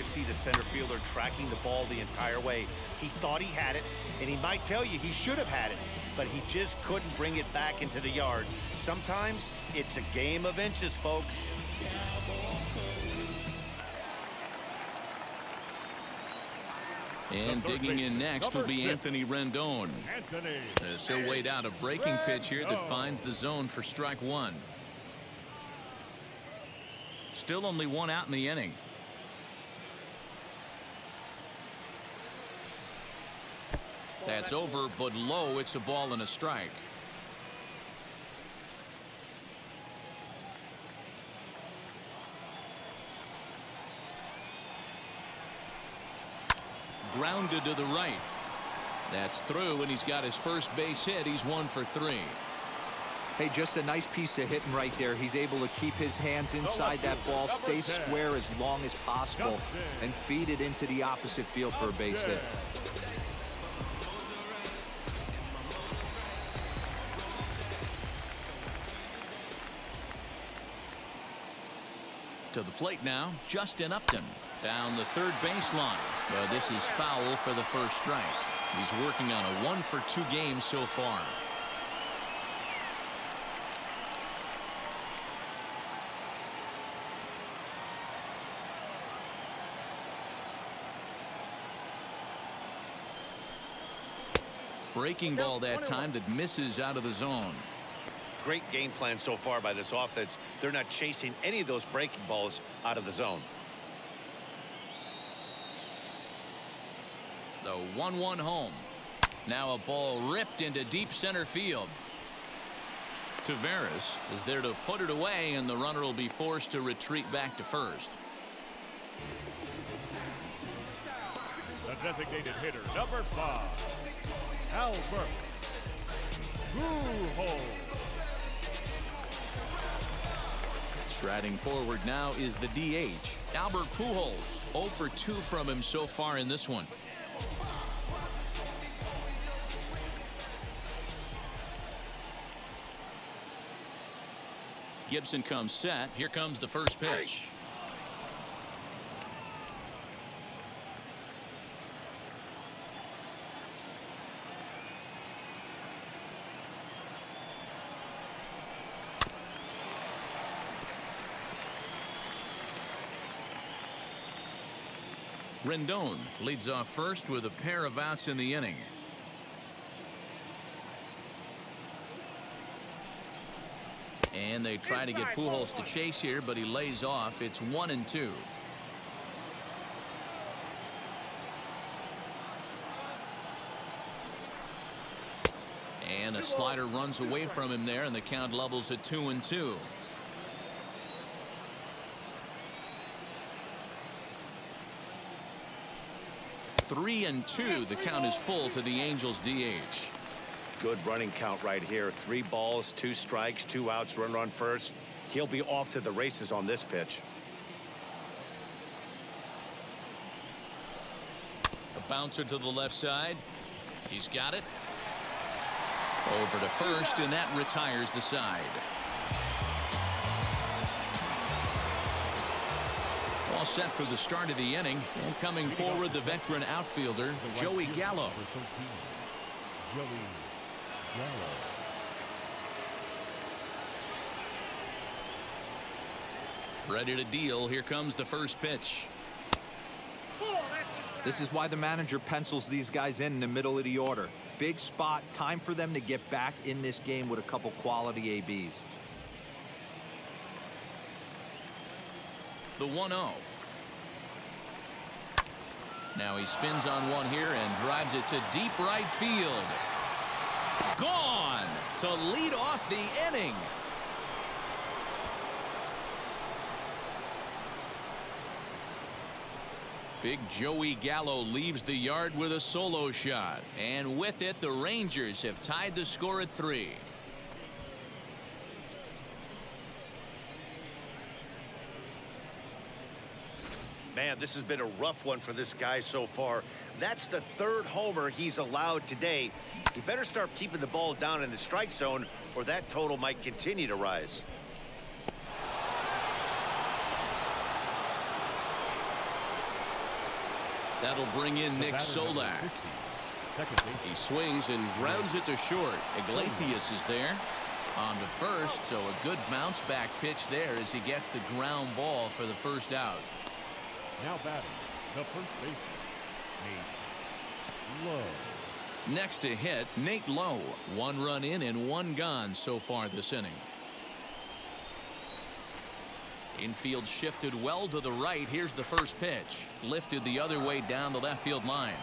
see the center fielder tracking the ball the entire way. He thought he had it, and he might tell you he should have had it, but he just couldn't bring it back into the yard. Sometimes it's a game of inches, folks. And digging in next will be Anthony Rendon. As he'll wait out a breaking pitch here that finds the zone for strike one. Still only one out in the inning. That's over, but low. It's a ball and a strike. Grounded to the right. That's through, and he's got his first base hit. He's 1 for 3. Hey, just a nice piece of hitting right there. He's able to keep his hands inside that ball, stay square as long as possible, and feed it into the opposite field for a base hit. To the plate now, Justin Upton. Down the third baseline. Well, this is foul for the first strike. He's working on a 1 for 2 game so far. Breaking ball that time that misses out of the zone. Great game plan so far by this offense. They're not chasing any of those breaking balls out of the zone. The 1-1 home. Now a ball ripped into deep center field. Tavares is there to put it away, and the runner will be forced to retreat back to first. The designated hitter, number 5, Albert Pujols. Striding forward now is the DH, Albert Pujols. 0 for 2 from him so far in this one. Gibson comes set. Here comes the first pitch. Rendon leads off first with a pair of outs in the inning. And they try to get Pujols to chase here, but he lays off. It's 1-2. And a slider runs away from him there, and the count levels at 2-2. Three and 2. The count is full to the Angels DH. Good running count right here. 3 balls, 2 strikes, 2 outs, runner on first. He'll be off to the races on this pitch. A bouncer to the left side. He's got it. Over to first, and that retires the side. All set for the start of the inning. And coming forward, the veteran outfielder, Joey Gallo. Ready to deal. Here comes the first pitch. This is why the manager pencils these guys in the middle of the order. Big spot. Time for them to get back in this game with a couple quality ABs. The 1-0. Now he spins on one here and drives it to deep right field. Gone to lead off the inning. Big Joey Gallo leaves the yard with a solo shot. And with it, the Rangers have tied the score at 3. Man, this has been a rough one for this guy so far. That's the 3rd homer he's allowed today. He better start keeping the ball down in the strike zone, or that total might continue to rise. That'll bring in The Nick batter, number Solak. 50, second baseman. He swings and grounds it to short. Iglesias is there on to first, so a good bounce back pitch there as he gets the ground ball for the first out. Now batting, the first baseman, Nate Lowe. Next to hit, Nate Lowe. 1 run in and 1 gone so far this inning. Infield shifted well to the right. Here's the first pitch. Lifted the other way down the left field line.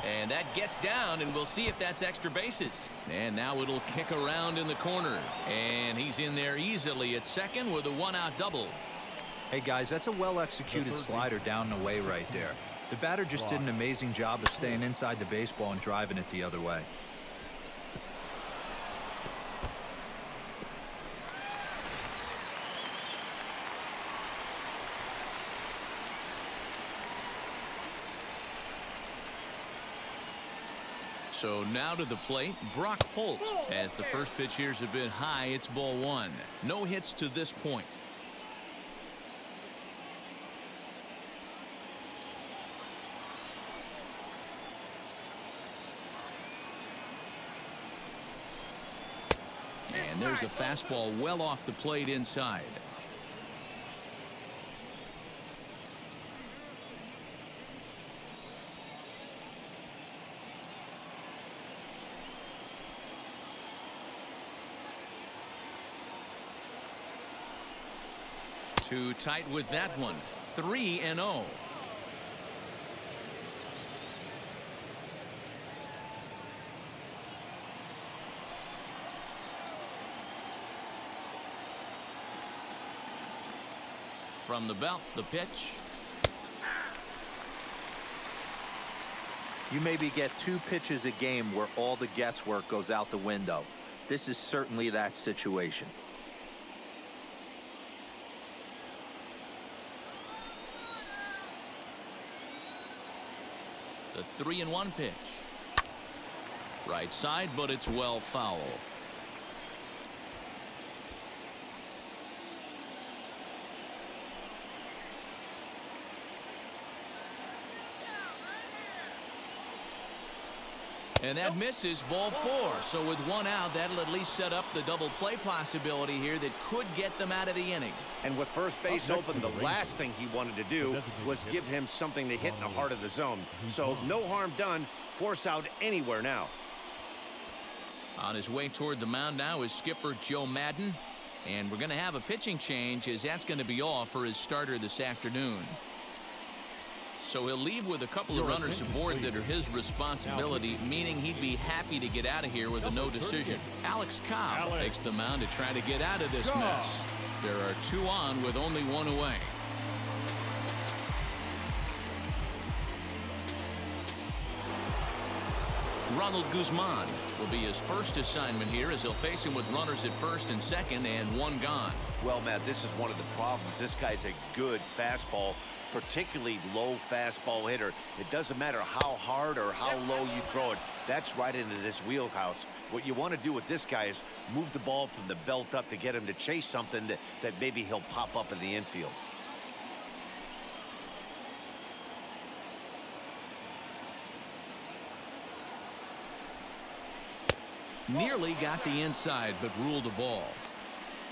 And that gets down, and we'll see if that's extra bases. And now it'll kick around in the corner. And he's in there easily at second with a 1-out double. Hey, guys, that's a well-executed slider down and away right there. The batter just did an amazing job of staying inside the baseball and driving it the other way. So now to the plate, Brock Holt. As the first pitch here's a bit high, it's ball 1. No hits to this point. And there's a fastball well off the plate inside. Too tight with that one. 3-0. From the belt, the pitch. You maybe get 2 pitches a game where all the guesswork goes out the window. This is certainly that situation. The 3-1 pitch. Right side, but it's well foul. And that misses, ball 4. So with 1 out, that'll at least set up the double play possibility here that could get them out of the inning. And with first base open, the last thing he wanted to do was give him something to hit in the heart of the zone. So no harm done. Force out anywhere now. On his way toward the mound now is skipper Joe Madden. And we're going to have a pitching change, as that's going to be all for his starter this afternoon. So he'll leave with a couple of runners aboard that are his responsibility, meaning he'd be happy to get out of here with a no decision. Alex Cobb takes the mound to try to get out of this mess. There are 2 on with only 1 away. Ronald Guzman will be his first assignment here, as he'll face him with runners at first and second and 1 gone. Well, Matt, this is one of the problems. This guy's a good fastball, particularly low fastball hitter. It doesn't matter how hard or how low you throw it. That's right into this wheelhouse. What you want to do with this guy is move the ball from the belt up to get him to chase something that maybe he'll pop up in the infield. Nearly got the inside, but ruled a ball.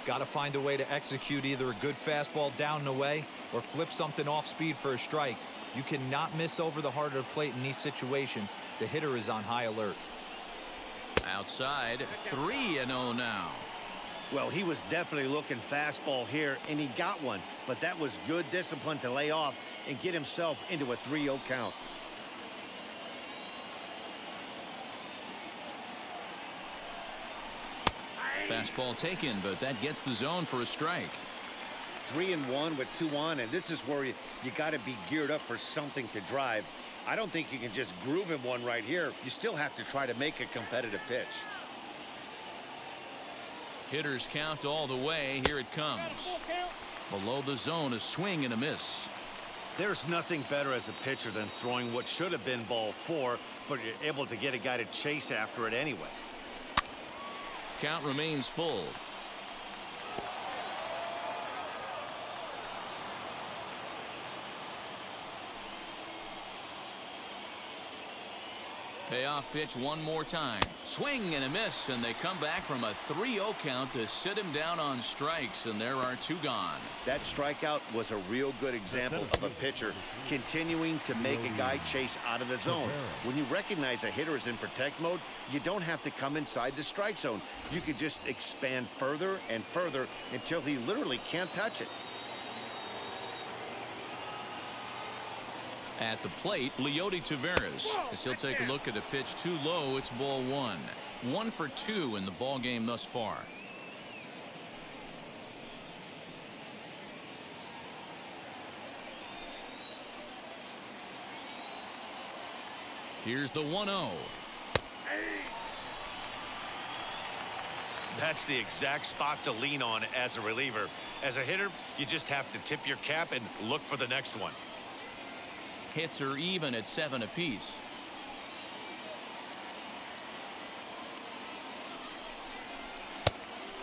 Got to find a way to execute either a good fastball down and away or flip something off speed for a strike. You cannot miss over the heart of the plate in these situations. The hitter is on high alert. Outside, 3-0 now. Well, he was definitely looking fastball here, and he got one. But that was good discipline to lay off and get himself into a 3-0 count. Fastball taken, but that gets the zone for a strike. 3-1 with 2 on, and this is where you got to be geared up for something to drive. I don't think you can just groove him one right here. You still have to try to make a competitive pitch. Hitters count all the way. Here it comes. Below the zone, a swing and a miss. There's nothing better as a pitcher than throwing what should have been ball 4, but you're able to get a guy to chase after it anyway. Count remains full. Payoff pitch one more time. Swing and a miss, and they come back from a 3-0 count to sit him down on strikes, and there are 2 gone. That strikeout was a real good example of a pitcher continuing to make a guy chase out of the zone. When you recognize a hitter is in protect mode, you don't have to come inside the strike zone. You can just expand further and further until he literally can't touch it. At the plate, Leody Taveras, as he'll take a look at a pitch too low. It's ball 1. 1 for 2 in the ball game thus far. Here's the 1-0. That's the exact spot to lean on as a reliever. As a hitter, you just have to tip your cap and look for the next one. Hits are even at 7 apiece.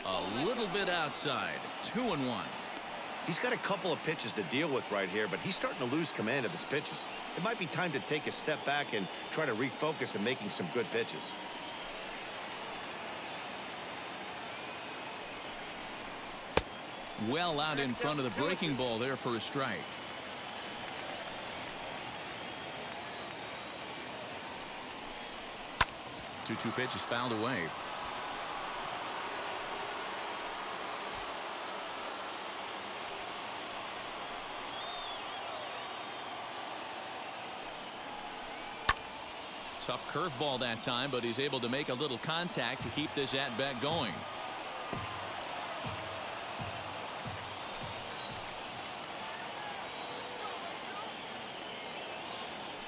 A little bit outside. 2-1. He's got a couple of pitches to deal with right here, but he's starting to lose command of his pitches. It might be time to take a step back and try to refocus on making some good pitches. Well out in front of the breaking ball there for a strike. Two pitches fouled away. Tough curveball that time, but he's able to make a little contact to keep this at-bat going.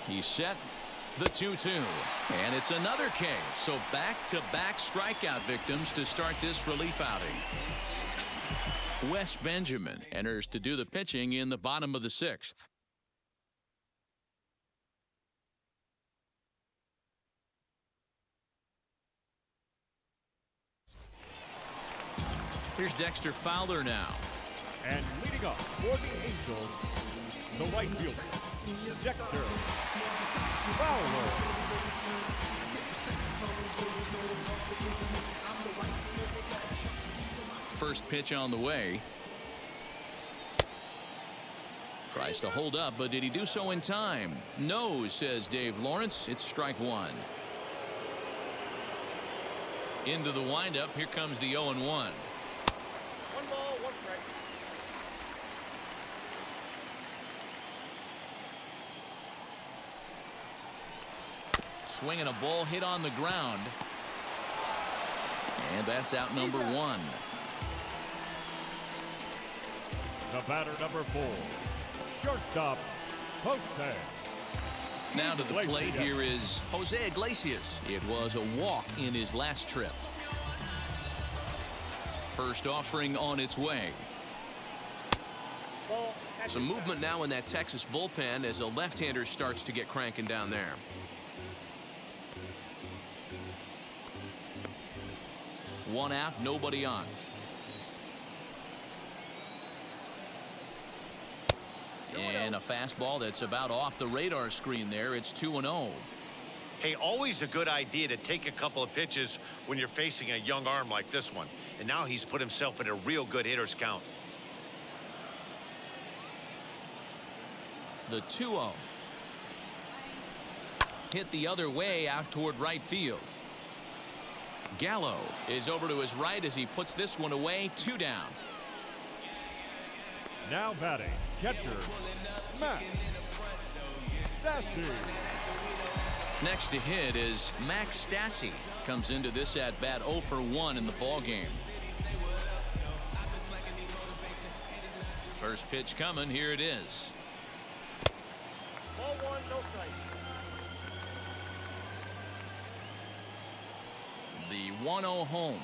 He's set. The 2-2. And it's another K. So back-to-back strikeout victims to start this relief outing. Wes Benjamin enters to do the pitching in the bottom of the 6th. Here's Dexter Fowler now. And leading up for the Angels, the right fielder, Dexter Fowler. First pitch on the way. Tries to hold up, but did he do so in time? No, says Dave Lawrence. It's strike 1. Into the windup. Here comes the 0-1. 1 ball, 1 strike. Swinging a ball hit on the ground. And that's out number 1. The batter number 4, shortstop, Jose. Now to the plate here is Jose Iglesias. It was a walk in his last trip. First offering on its way. Some movement now in that Texas bullpen as a left-hander starts to get cranking down there. One out, nobody on. And a fastball that's about off the radar screen there. It's 2-0. Hey, always a good idea to take a couple of pitches when you're facing a young arm like this one. And now he's put himself in a real good hitter's count. The 2-0. Hit the other way out toward right field. Gallo is over to his right as he puts this one away. 2 down. Now batting, catcher, Max Stassi. Next to hit is Max Stassi. Comes into this at-bat 0 for 1 in the ball game. First pitch coming. Here it is. Ball 1, no strike. The 1-0 home.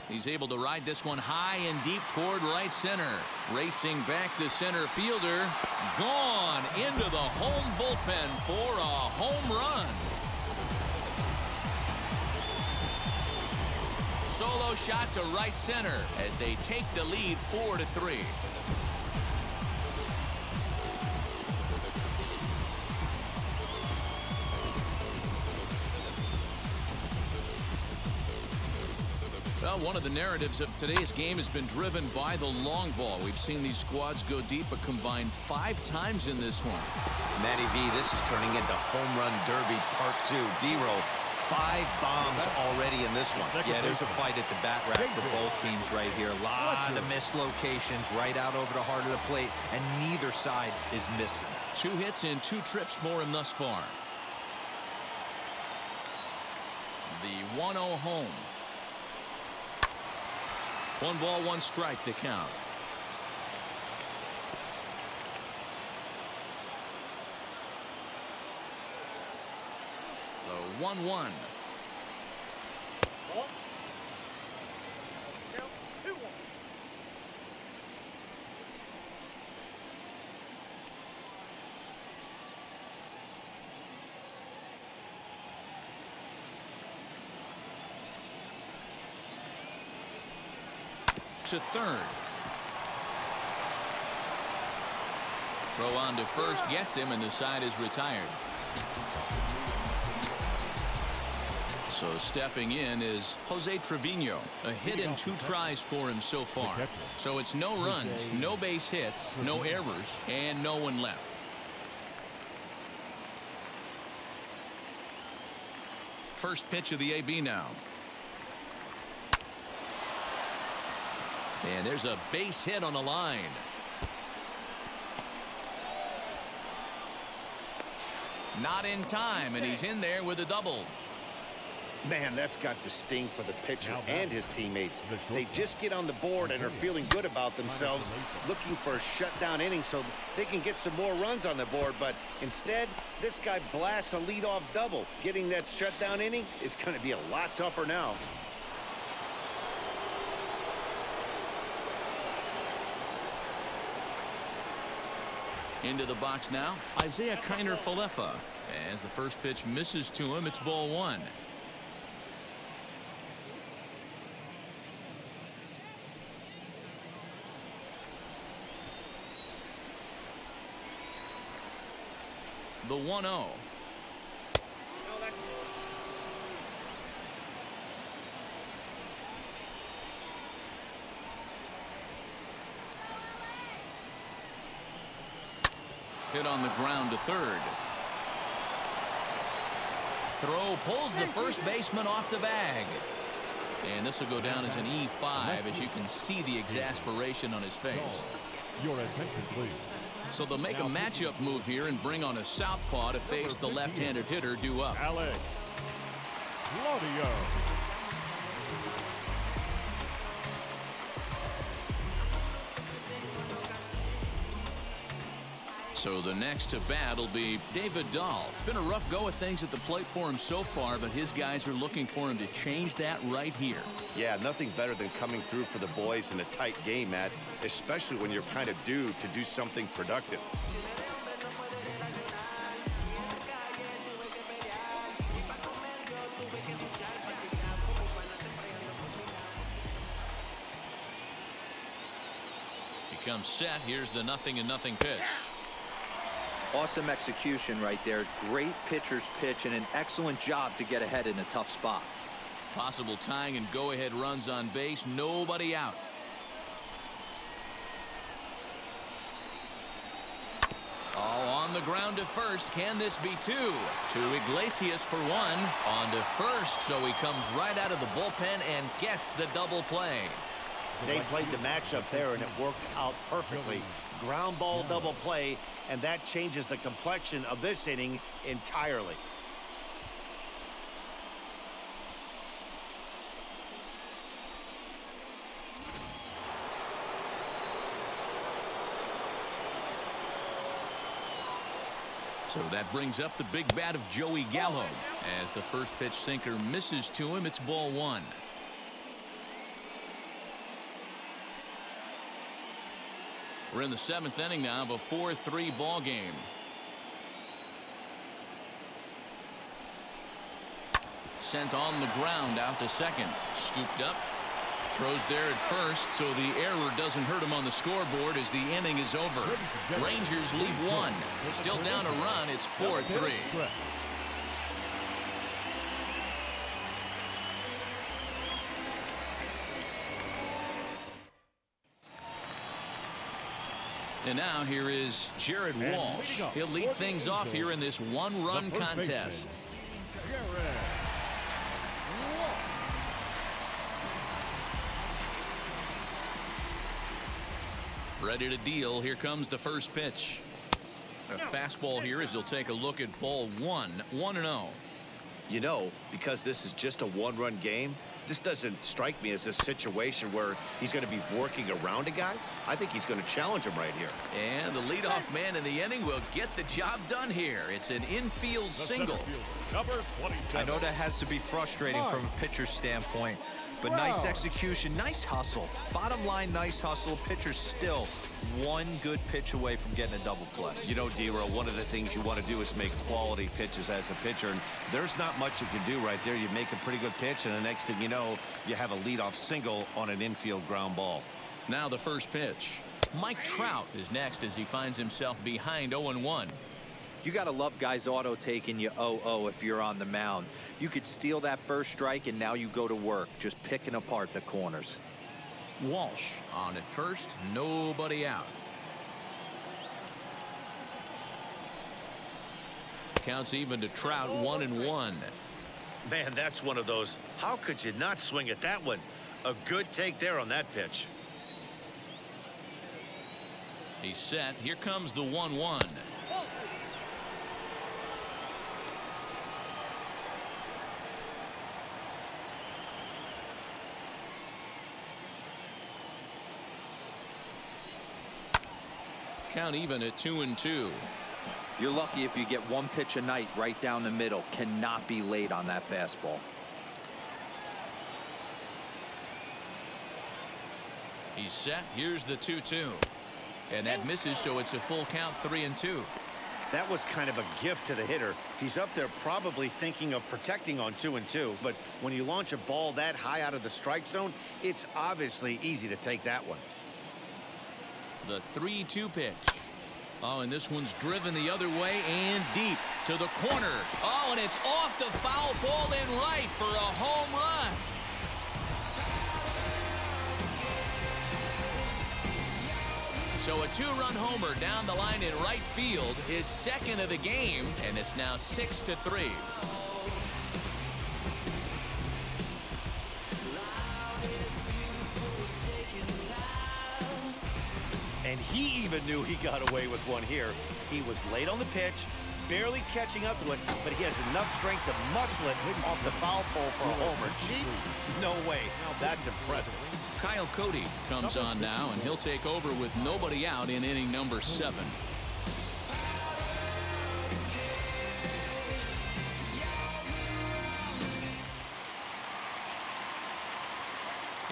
He's able to ride this one high and deep toward right center. Racing back the center fielder. Gone into the home bullpen for a home run. Solo shot to right center as they take the lead 4-3. Well, one of the narratives of today's game has been driven by the long ball. We've seen these squads go deep, but combined 5 times in this one. Matty V, this is turning into Home Run Derby Part 2. D-Row, 5 bombs already in this one. Yeah, there's a fight at the bat rack for both teams right here. A lot of missed locations right out over the heart of the plate, and neither side is missing. 2 hits and 2 trips for him thus far. The 1-0 home. 1 ball, 1 strike to count. The 1-1. Count 2-1. To third. Throw on to first gets him, and the side is retired. So stepping in is Jose Trevino. A hit and 2 tries for him so far. So it's no runs, no base hits, no errors, and no one left. First pitch of the AB now. And there's a base hit on the line. Not in time, and he's in there with a double. Man, that's got the sting for the pitcher and his teammates. They just get on the board and are feeling good about themselves, looking for a shutdown inning so they can get some more runs on the board. But instead, this guy blasts a leadoff double. Getting that shutdown inning is going to be a lot tougher now. Into the box now, Isaiah Kiner-Falefa. As the first pitch misses to him, it's ball 1. The 1-0. Hit on the ground to third. Throw pulls the first baseman off the bag. And this will go down as an E5, as you can see the exasperation on his face. Your attention, please. So they'll make a matchup move here and bring on a southpaw to face the left-handed hitter due up. Alex Claudio. So the next to bat will be David Dahl. It's been a rough go of things at the plate for him so far, but his guys are looking for him to change that right here. Yeah, nothing better than coming through for the boys in a tight game, Matt, especially when you're kind of due to do something productive. He comes set. Here's the 0-0 pitch. Awesome execution right there. Great pitcher's pitch and an excellent job to get ahead in a tough spot. Possible tying and go-ahead runs on base. Nobody out. Oh, on the ground to first. Can this be 2? To Iglesias for 1. On to first, so he comes right out of the bullpen and gets the double play. They played the matchup there, and it worked out perfectly. Ground ball double play, and that changes the complexion of this inning entirely. So that brings up the big bat of Joey Gallo. As the first pitch sinker misses to him, it's ball 1. We're in the 7th inning now of a 4-3 ball game. Sent on the ground out to second. Scooped up. Throws there at first, so the error doesn't hurt him on the scoreboard as the inning is over. Rangers leave 1. Still down a run. It's 4-3. And now here is Jared Walsh. He'll lead things off here in this one-run contest. Ready to deal. Here comes the first pitch. A fastball here as he'll take a look at ball one. 1-0. You know, because this is just a one-run game, this doesn't strike me as a situation where he's going to be working around a guy. I think he's going to challenge him right here. And the leadoff man in the inning will get the job done here. It's an infield single. I know that has to be frustrating from a pitcher's standpoint, but nice execution, nice hustle. Bottom line, nice hustle. Pitcher's still one good pitch away from getting a double play. You know, D-Row, one of the things you want to do is make quality pitches as a pitcher, and there's not much you can do right there. You make a pretty good pitch, and the next thing you know, you have a leadoff single on an infield ground ball. Now the first pitch. Mike Trout is next as he finds himself behind 0-1. You got to love guys auto taking you 0-0 if you're on the mound. You could steal that first strike, and now you go to work, just picking apart the corners. Walsh on at first, nobody out. Counts even to Trout, 1-1. Man, that's one of those. How could you not swing at that one? A good take there on that pitch. He's set. Here comes the 1-1. Count even at 2-2. You're lucky if you get one pitch a night right down the middle. Cannot be late on that fastball. He's set. Here's the 2-2. And that misses, so it's a full count, 3-2. That was kind of a gift to the hitter. He's up there probably thinking of protecting on 2-2, but when you launch a ball that high out of the strike zone, it's obviously easy to take that one. The 3-2 pitch. Oh, and this one's driven the other way and deep to the corner. Oh, and it's off the foul pole in right for a home run. So a two-run homer down the line in right field, his second of the game, and it's now 6-3. And he even knew he got away with one here. He was late on the pitch, barely catching up to it, but he has enough strength to muscle it off the foul pole for a homer. Cheap? No way. That's impressive. Kyle Cody comes on now, and he'll take over with nobody out in inning number 7.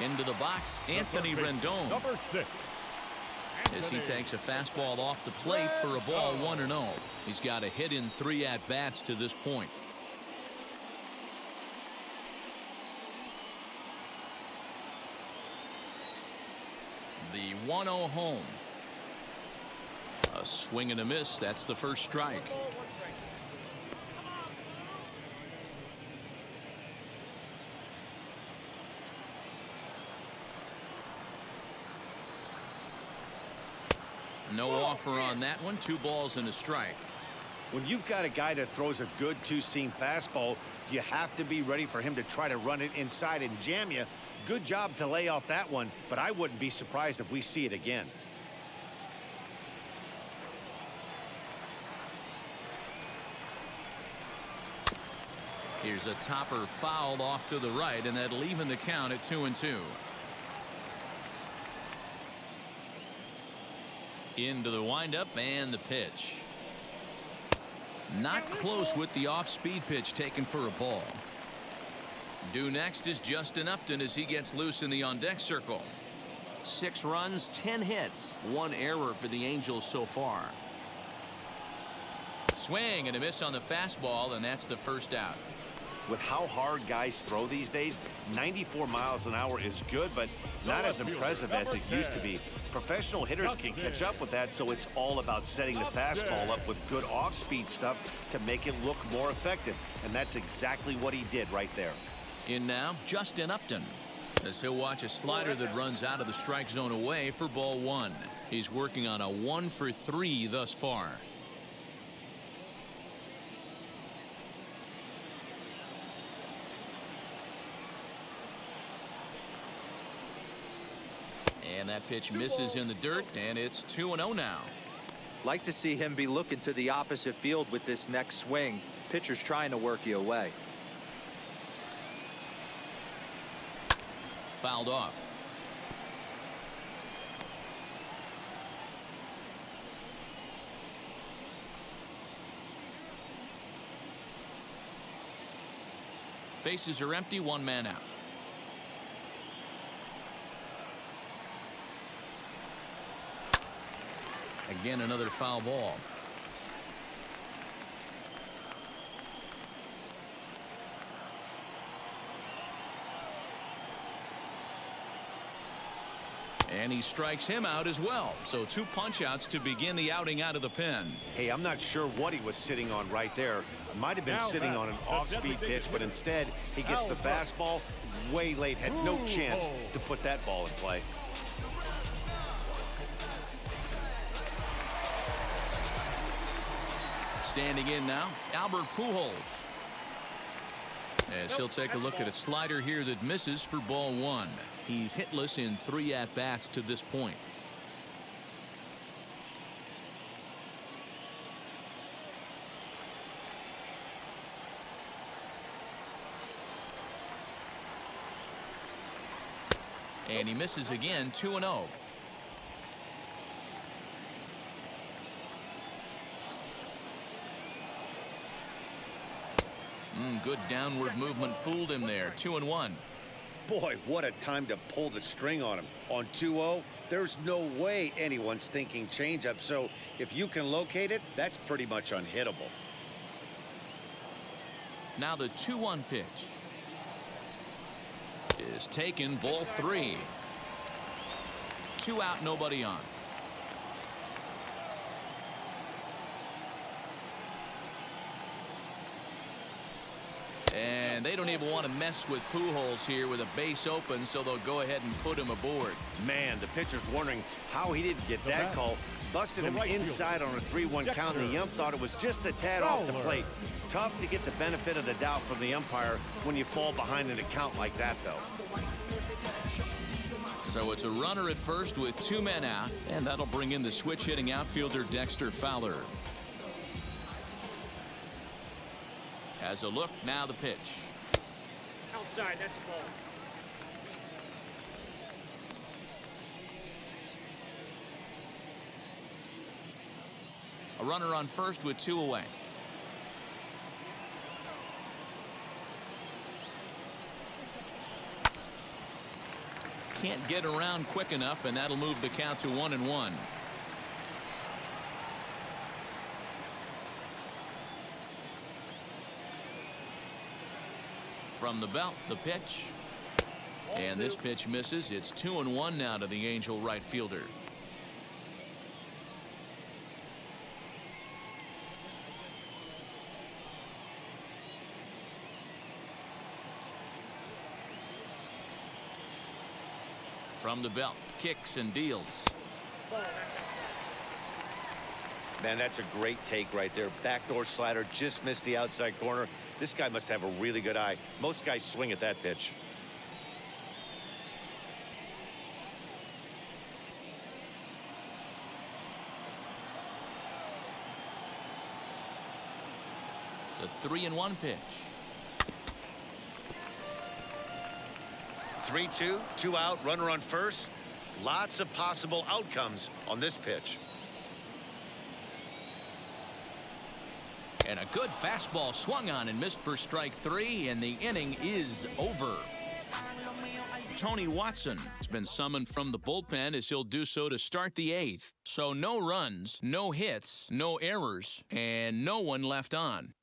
Into the box, Anthony Rendon. Number 6. As he takes a fastball off the plate for a ball 1-0. He's got a hit in 3 at-bats to this point. The 1-0 home. A swing and a miss. That's the first strike. No offer on that one. 2 balls and a strike. When you've got a guy that throws a good two-seam fastball, you have to be ready for him to try to run it inside and jam you. Good job to lay off that one, but I wouldn't be surprised if we see it again. Here's a topper fouled off to the right, and that'll even the count at 2-2. Into the windup and the pitch. Not close with the off-speed pitch taken for a ball. Due next is Justin Upton as he gets loose in the on-deck circle. 6 runs, 10 hits, 1 error for the Angels so far. Swing and a miss on the fastball, and that's the first out. With how hard guys throw these days, 94 miles an hour is good, but not as impressive as it used to be. Professional hitters can catch up with that, so it's all about setting the fastball up with good off-speed stuff to make it look more effective, and that's exactly what he did right there. In now, Justin Upton, as he'll watch a slider that runs out of the strike zone away for ball 1. He's working on a 1 for 3 thus far. And that pitch misses in the dirt, and it's 2-0 now. Like to see him be looking to the opposite field with this next swing. Pitcher's trying to work you away. Fouled off. Bases are empty, 1 man out. Again, another foul ball. And he strikes him out as well. So 2 punch-outs to begin the outing out of the pen. Hey, I'm not sure what he was sitting on right there. Might have been sitting on an off-speed pitch, but instead he gets the fastball way late. Had no chance to put that ball in play. Standing in now, Albert Pujols. As he'll take a look at a slider here that misses for ball 1. He's hitless in 3 at-bats to this point. And he misses again, 2-0. Good downward movement fooled him there. 2-1. Boy, what a time to pull the string on him. On 2-0, there's no way anyone's thinking changeup. So if you can locate it, that's pretty much unhittable. Now the 2-1 pitch is taken, ball 3. 2 out, nobody on. And they don't even want to mess with Pujols here with a base open, so they'll go ahead and put him aboard. Man, the pitcher's wondering how he didn't get that call. Busted him inside on a 3-1 count, and the ump thought it was just a tad off the plate. Tough to get the benefit of the doubt from the umpire when you fall behind in a count like that, though. So it's a runner at first with 2 men out, and that'll bring in the switch-hitting outfielder Dexter Fowler. Has a look, now the pitch. Outside, that's the ball. A runner on first with 2 away. Can't get around quick enough, and that'll move the count to 1-1. From the belt, the pitch. And this pitch misses. It's 2-1 now to the Angel right fielder. From the belt, kicks and deals. Man, that's a great take right there. Backdoor slider, just missed the outside corner. This guy must have a really good eye. Most guys swing at that pitch. The 3-1 pitch. 3-2, 2 out, runner on first. Lots of possible outcomes on this pitch. And a good fastball swung on and missed for strike 3, and the inning is over. Tony Watson has been summoned from the bullpen as he'll do so to start the 8th. So no runs, no hits, no errors, and no one left on.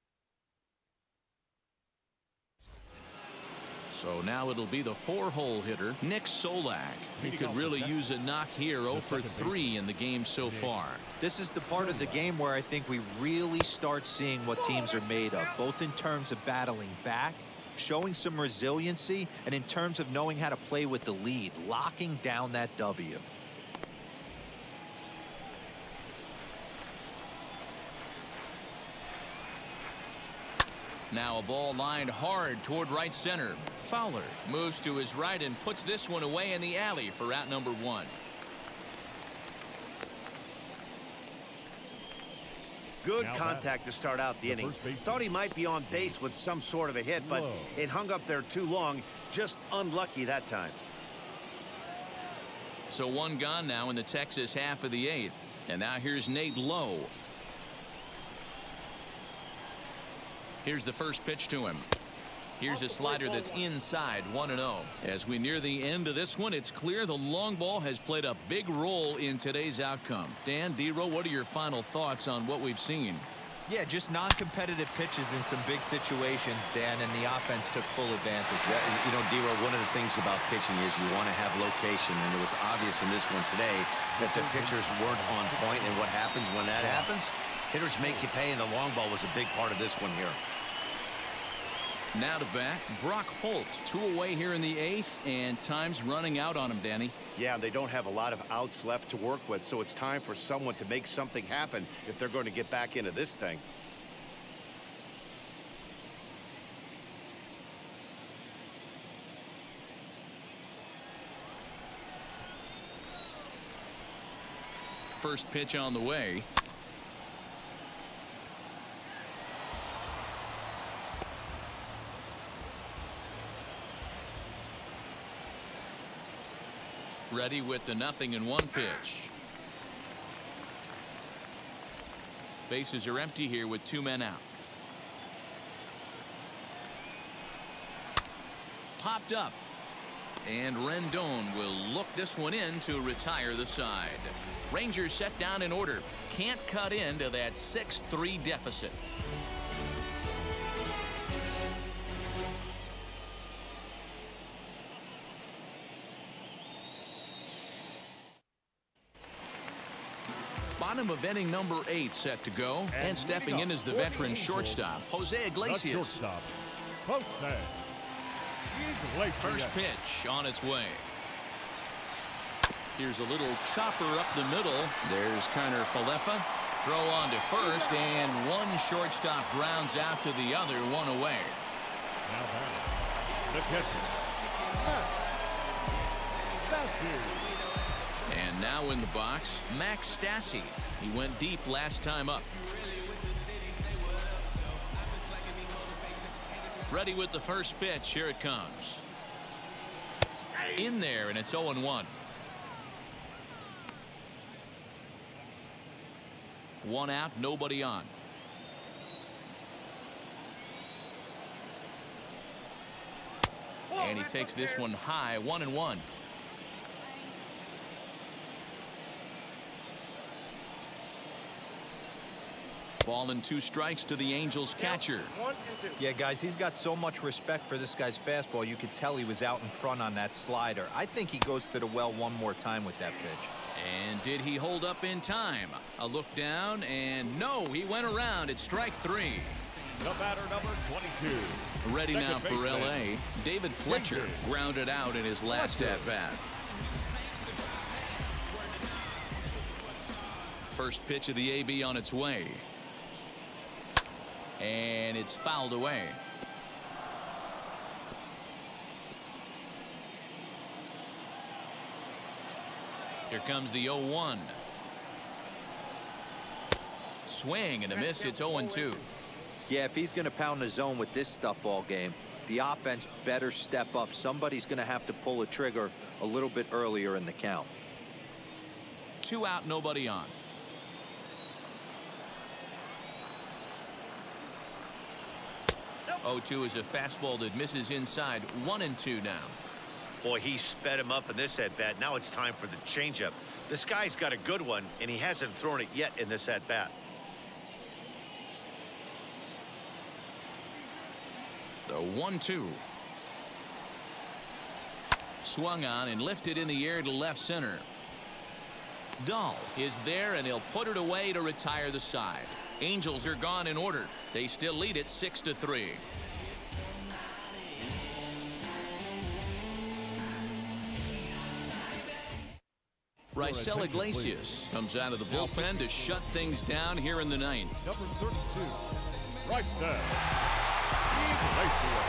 So now it'll be the 4-hole hitter, Nick Solak. He could really use a knock here, 0 for 3 in the game so far. This is the part of the game where I think we really start seeing what teams are made of, both in terms of battling back, showing some resiliency, and in terms of knowing how to play with the lead, locking down that W. Now a ball lined hard toward right center. Fowler moves to his right and puts this one away in the alley for out number 1. Good contact to start out the inning. Thought he might be on base with some sort of a hit, but it hung up there too long. Just unlucky that time. So one gone now in the Texas half of the 8th. And now here's Nate Lowe. Here's the first pitch to him. Here's a slider that's inside, 1-0. As we near the end of this one, it's clear the long ball has played a big role in today's outcome. Dan, D-Row, what are your final thoughts on what we've seen? Yeah, just non-competitive pitches in some big situations, Dan, and the offense took full advantage. Yeah, you know, D-Row, one of the things about pitching is you want to have location, and it was obvious in this one today that the pitchers weren't on point, and what happens when that happens? Hitters make you pay, and the long ball was a big part of this one here. Now to bat, Brock Holt, 2 away here in the 8th, and time's running out on him, Danny. Yeah, they don't have a lot of outs left to work with, so it's time for someone to make something happen if they're going to get back into this thing. First pitch on the way. Ready with the 0-1 pitch. Bases are empty here with 2 men out. Popped up. And Rendon will look this one in to retire the side. Rangers set down in order. Can't cut into that 6-3 deficit. Bottom of inning number 8 set to go. And stepping in is the veteran shortstop, Jose Iglesias. First pitch on its way. Here's a little chopper up the middle. There's Connor Falefa. Throw on to first, and one shortstop grounds out to the other, 1 away. Now batting, the catcher, And now in the box, Max Stassi. He went deep last time up. Ready with the first pitch. Here it comes. In there, and it's 0-1. 1 out, nobody on. And he takes this one high, 1-1. Ball and 2 strikes to the Angels catcher. Yeah, guys, he's got so much respect for this guy's fastball. You could tell he was out in front on that slider. I think he goes to the well one more time with that pitch. And did he hold up in time? A look down, and no, he went around. It's strike 3. the batter number 22. Ready now for L.A. David Fletcher grounded out in his last at-bat. First pitch of the AB on its way. And it's fouled away. Here comes the 0-1. Swing and a miss. It's 0-2. Yeah, if he's going to pound the zone with this stuff all game, the offense better step up. Somebody's going to have to pull a trigger a little bit earlier in the count. 2 out, nobody on. 0-2 is a fastball that misses inside. 1-2 now. Boy, he sped him up in this at-bat. Now it's time for the changeup. This guy's got a good one, and he hasn't thrown it yet in this at-bat. The 1-2. Swung on and lifted in the air to left center. Dahl is there, and he'll put it away to retire the side. Angels are gone in order. They still lead it 6-3. Raisel Iglesias comes out of the bullpen to shut things down here in the 9th. Number 32, Raisel. Nice play.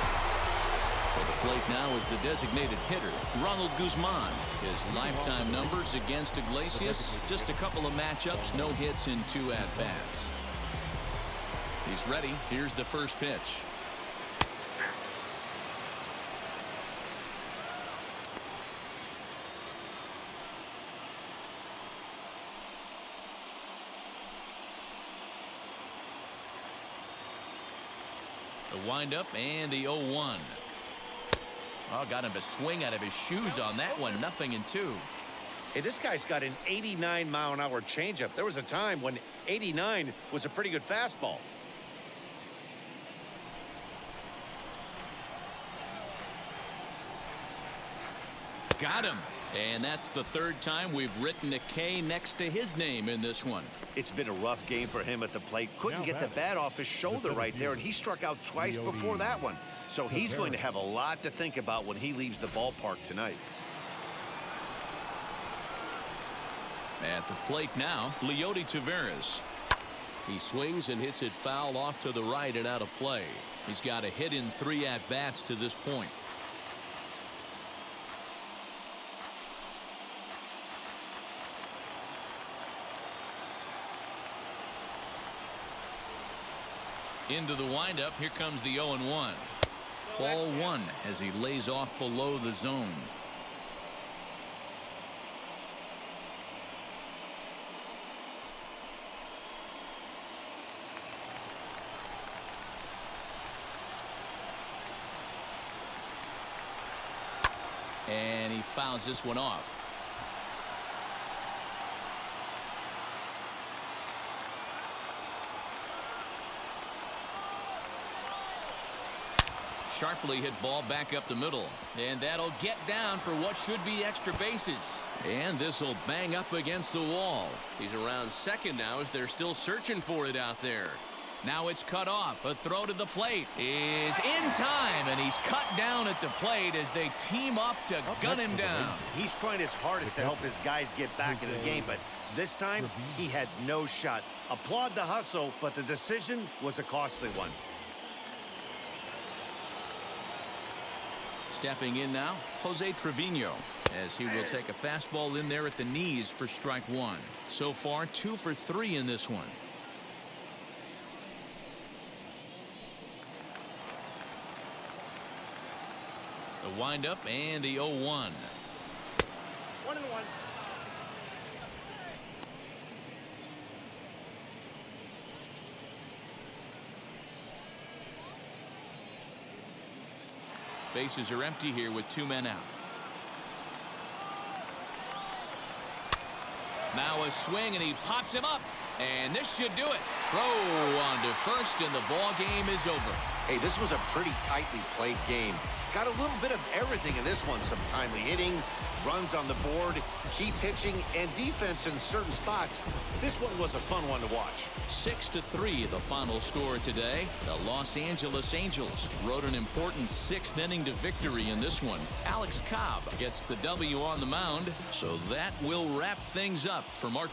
For the plate now is the designated hitter, Ronald Guzman. His lifetime numbers against Iglesias, just a couple of matchups, no hits in 2 at-bats. He's ready. Here's the first pitch. The windup and the 0-1. Oh, got him to swing out of his shoes on that one. 0-2. Hey, this guy's got an 89-mile-an-hour changeup. There was a time when 89 was a pretty good fastball. Got him. And that's the 3rd time we've written a K next to his name in this one. It's been a rough game for him at the plate. Couldn't get the bat off his shoulder right there, and he struck out twice before that one. So he's going to have a lot to think about when he leaves the ballpark tonight. At the plate now, Leody Taveras. He swings and hits it foul off to the right and out of play. He's got a hit in 3 at-bats to this point. Into the windup. Here comes the 0-1. Ball 1 as he lays off below the zone. And he fouls this one off. Sharply hit ball back up the middle, and that'll get down for what should be extra bases. And this will bang up against the wall. He's around second now as they're still searching for it out there. Now it's cut off. A throw to the plate is in time, and he's cut down at the plate as they team up to gun him down. He's trying his hardest to help his guys get back into the game, but this time he had no shot. Applaud the hustle, but the decision was a costly one. Stepping in now, Jose Trevino, as he will take a fastball in there at the knees for strike 1. So far, 2 for 3 in this one. The windup and the 0-1. 1-1. Bases are empty here with 2 men out. Now a swing, and he pops him up. And this should do it. Throw on to first, and the ball game is over. Hey, this was a pretty tightly played game. Got a little bit of everything in this one. Some timely hitting, runs on the board, key pitching, and defense in certain spots. This one was a fun one to watch. 6-3 the final score today. The Los Angeles Angels rode an important 6th inning to victory in this one. Alex Cobb gets the W on the mound, so that will wrap things up for Mark.